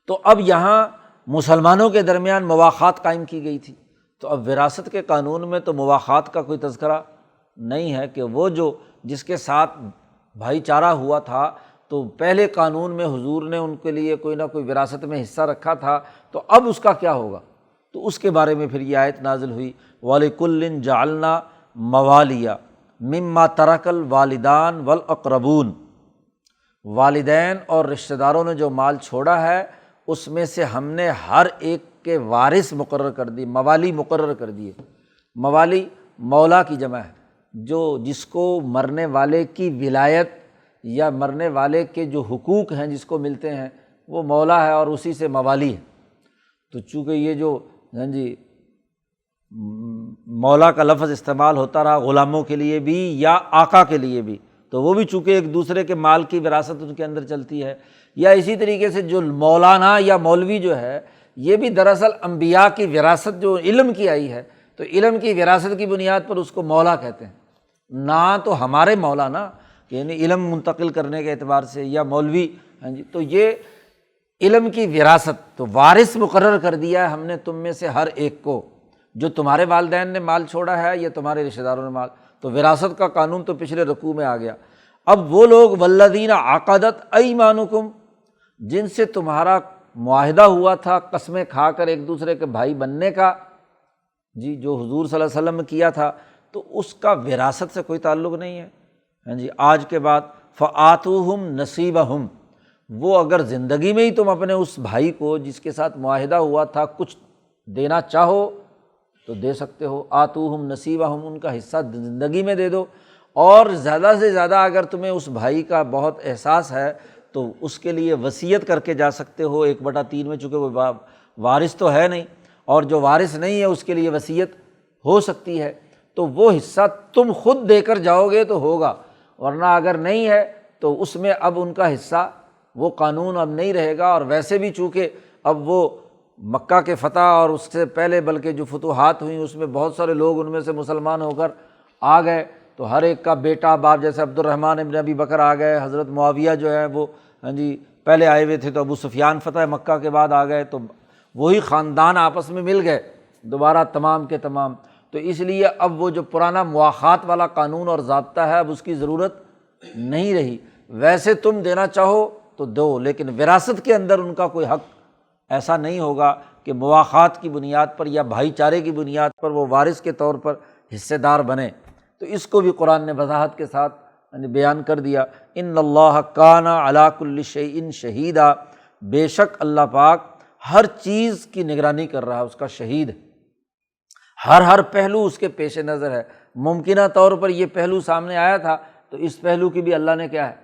تو اب یہاں مسلمانوں کے درمیان مواخات قائم کی گئی تھی، تو اب وراثت کے قانون میں تو مواخات کا کوئی تذکرہ نہیں ہے کہ وہ جو جس کے ساتھ بھائی چارہ ہوا تھا تو پہلے قانون میں حضور نے ان کے لیے کوئی نہ کوئی وراثت میں حصہ رکھا تھا، تو اب اس کا کیا ہوگا؟ تو اس کے بارے میں پھر یہ آیت نازل ہوئی، وَلِكُلٍّ جَعَلْنَا مَوَالِيَ مِمَّا تَرَكَ الْوَالِدَانِ وَالْأَقْرَبُونَ، والدین اور رشتہ داروں نے جو مال چھوڑا ہے اس میں سے ہم نے ہر ایک کے وارث مقرر کر دی، موالی مقرر کر دیے۔ موالی مولا کی جمع ہے، جو جس کو مرنے والے کی ولایت یا مرنے والے کے جو حقوق ہیں جس کو ملتے ہیں وہ مولا ہے، اور اسی سے موالی ہے۔ تو چونکہ یہ جو ہاں جی مولا کا لفظ استعمال ہوتا رہا غلاموں کے لیے بھی یا آقا کے لیے بھی، تو وہ بھی چونکہ ایک دوسرے کے مال کی وراثت ان کے اندر چلتی ہے، یا اسی طریقے سے جو مولانا یا مولوی جو ہے یہ بھی دراصل انبیاء کی وراثت جو علم کی آئی ہے، تو علم کی وراثت کی بنیاد پر اس کو مولا کہتے ہیں، نہ تو ہمارے مولانا یعنی علم منتقل کرنے کے اعتبار سے یا مولوی، ہاں جی تو یہ علم کی وراثت، تو وارث مقرر کر دیا ہے ہم نے تم میں سے ہر ایک کو، جو تمہارے والدین نے مال چھوڑا ہے یا تمہارے رشتہ داروں نے مال، تو وراثت کا قانون تو پچھلے رکوع میں آ گیا۔ اب وہ لوگ والذین عقدت ایمانکم، جن سے تمہارا معاہدہ ہوا تھا قسمیں کھا کر ایک دوسرے کے بھائی بننے کا، جی جو حضور صلی اللہ علیہ وسلم نے کیا تھا، تو اس کا وراثت سے کوئی تعلق نہیں ہے۔ ہاں جی آج کے بعد فآتوہم نصیبہم، وہ اگر زندگی میں ہی تم اپنے اس بھائی کو جس کے ساتھ معاہدہ ہوا تھا کچھ دینا چاہو تو دے سکتے ہو، آتوہم نصیبہم، ان کا حصہ زندگی میں دے دو، اور زیادہ سے زیادہ اگر تمہیں اس بھائی کا بہت احساس ہے تو اس کے لیے وصیت کر کے جا سکتے ہو 1/3 میں، چونکہ وہ وارث تو ہے نہیں، اور جو وارث نہیں ہے اس کے لیے وصیت ہو سکتی ہے، تو وہ حصہ تم خود دے کر جاؤ گے تو ہوگا، ورنہ اگر نہیں ہے تو اس میں اب ان کا حصہ وہ قانون اب نہیں رہے گا۔ اور ویسے بھی چونکہ اب وہ مکہ کے فتح اور اس سے پہلے بلکہ جو فتوحات ہوئیں اس میں بہت سارے لوگ ان میں سے مسلمان ہو کر آ گئے، تو ہر ایک کا بیٹا باپ، جیسے عبد الرحمن ابن ابی بکر آ گئے، حضرت معاویہ جو ہے وہ ہاں جی پہلے آئے ہوئے تھے، تو ابو سفیان فتح مکہ کے بعد آ گئے، تو وہی خاندان آپس میں مل گئے دوبارہ تمام کے تمام۔ تو اس لیے اب وہ جو پرانا مواخات والا قانون اور ضابطہ ہے اب اس کی ضرورت نہیں رہی، ویسے تم دینا چاہو تو دو، لیکن وراثت کے اندر ان کا کوئی حق ایسا نہیں ہوگا کہ مواخات کی بنیاد پر یا بھائی چارے کی بنیاد پر وہ وارث کے طور پر حصے دار بنے۔ تو اس کو بھی قرآن نے وضاحت کے ساتھ بیان کر دیا، ان اللہ کان علی کل شیء شہیدا، بے شک اللہ پاک ہر چیز کی نگرانی کر رہا ہے، اس کا شہید ہے، ہر پہلو اس کے پیش نظر ہے۔ ممکنہ طور پر یہ پہلو سامنے آیا تھا تو اس پہلو کی بھی اللہ نے کیا ہے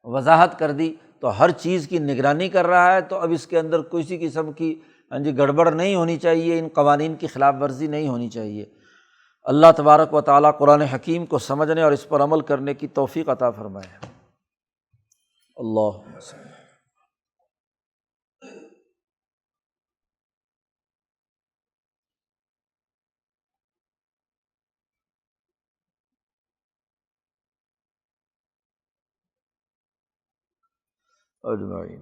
وضاحت کر دی، تو ہر چیز کی نگرانی کر رہا ہے، تو اب اس کے اندر کسی قسم کی گڑبڑ نہیں ہونی چاہیے، ان قوانین کی خلاف ورزی نہیں ہونی چاہیے۔ اللہ تبارک و تعالیٰ قرآن حکیم کو سمجھنے اور اس پر عمل کرنے کی توفیق عطا فرمائے۔ اللہ اجمعین۔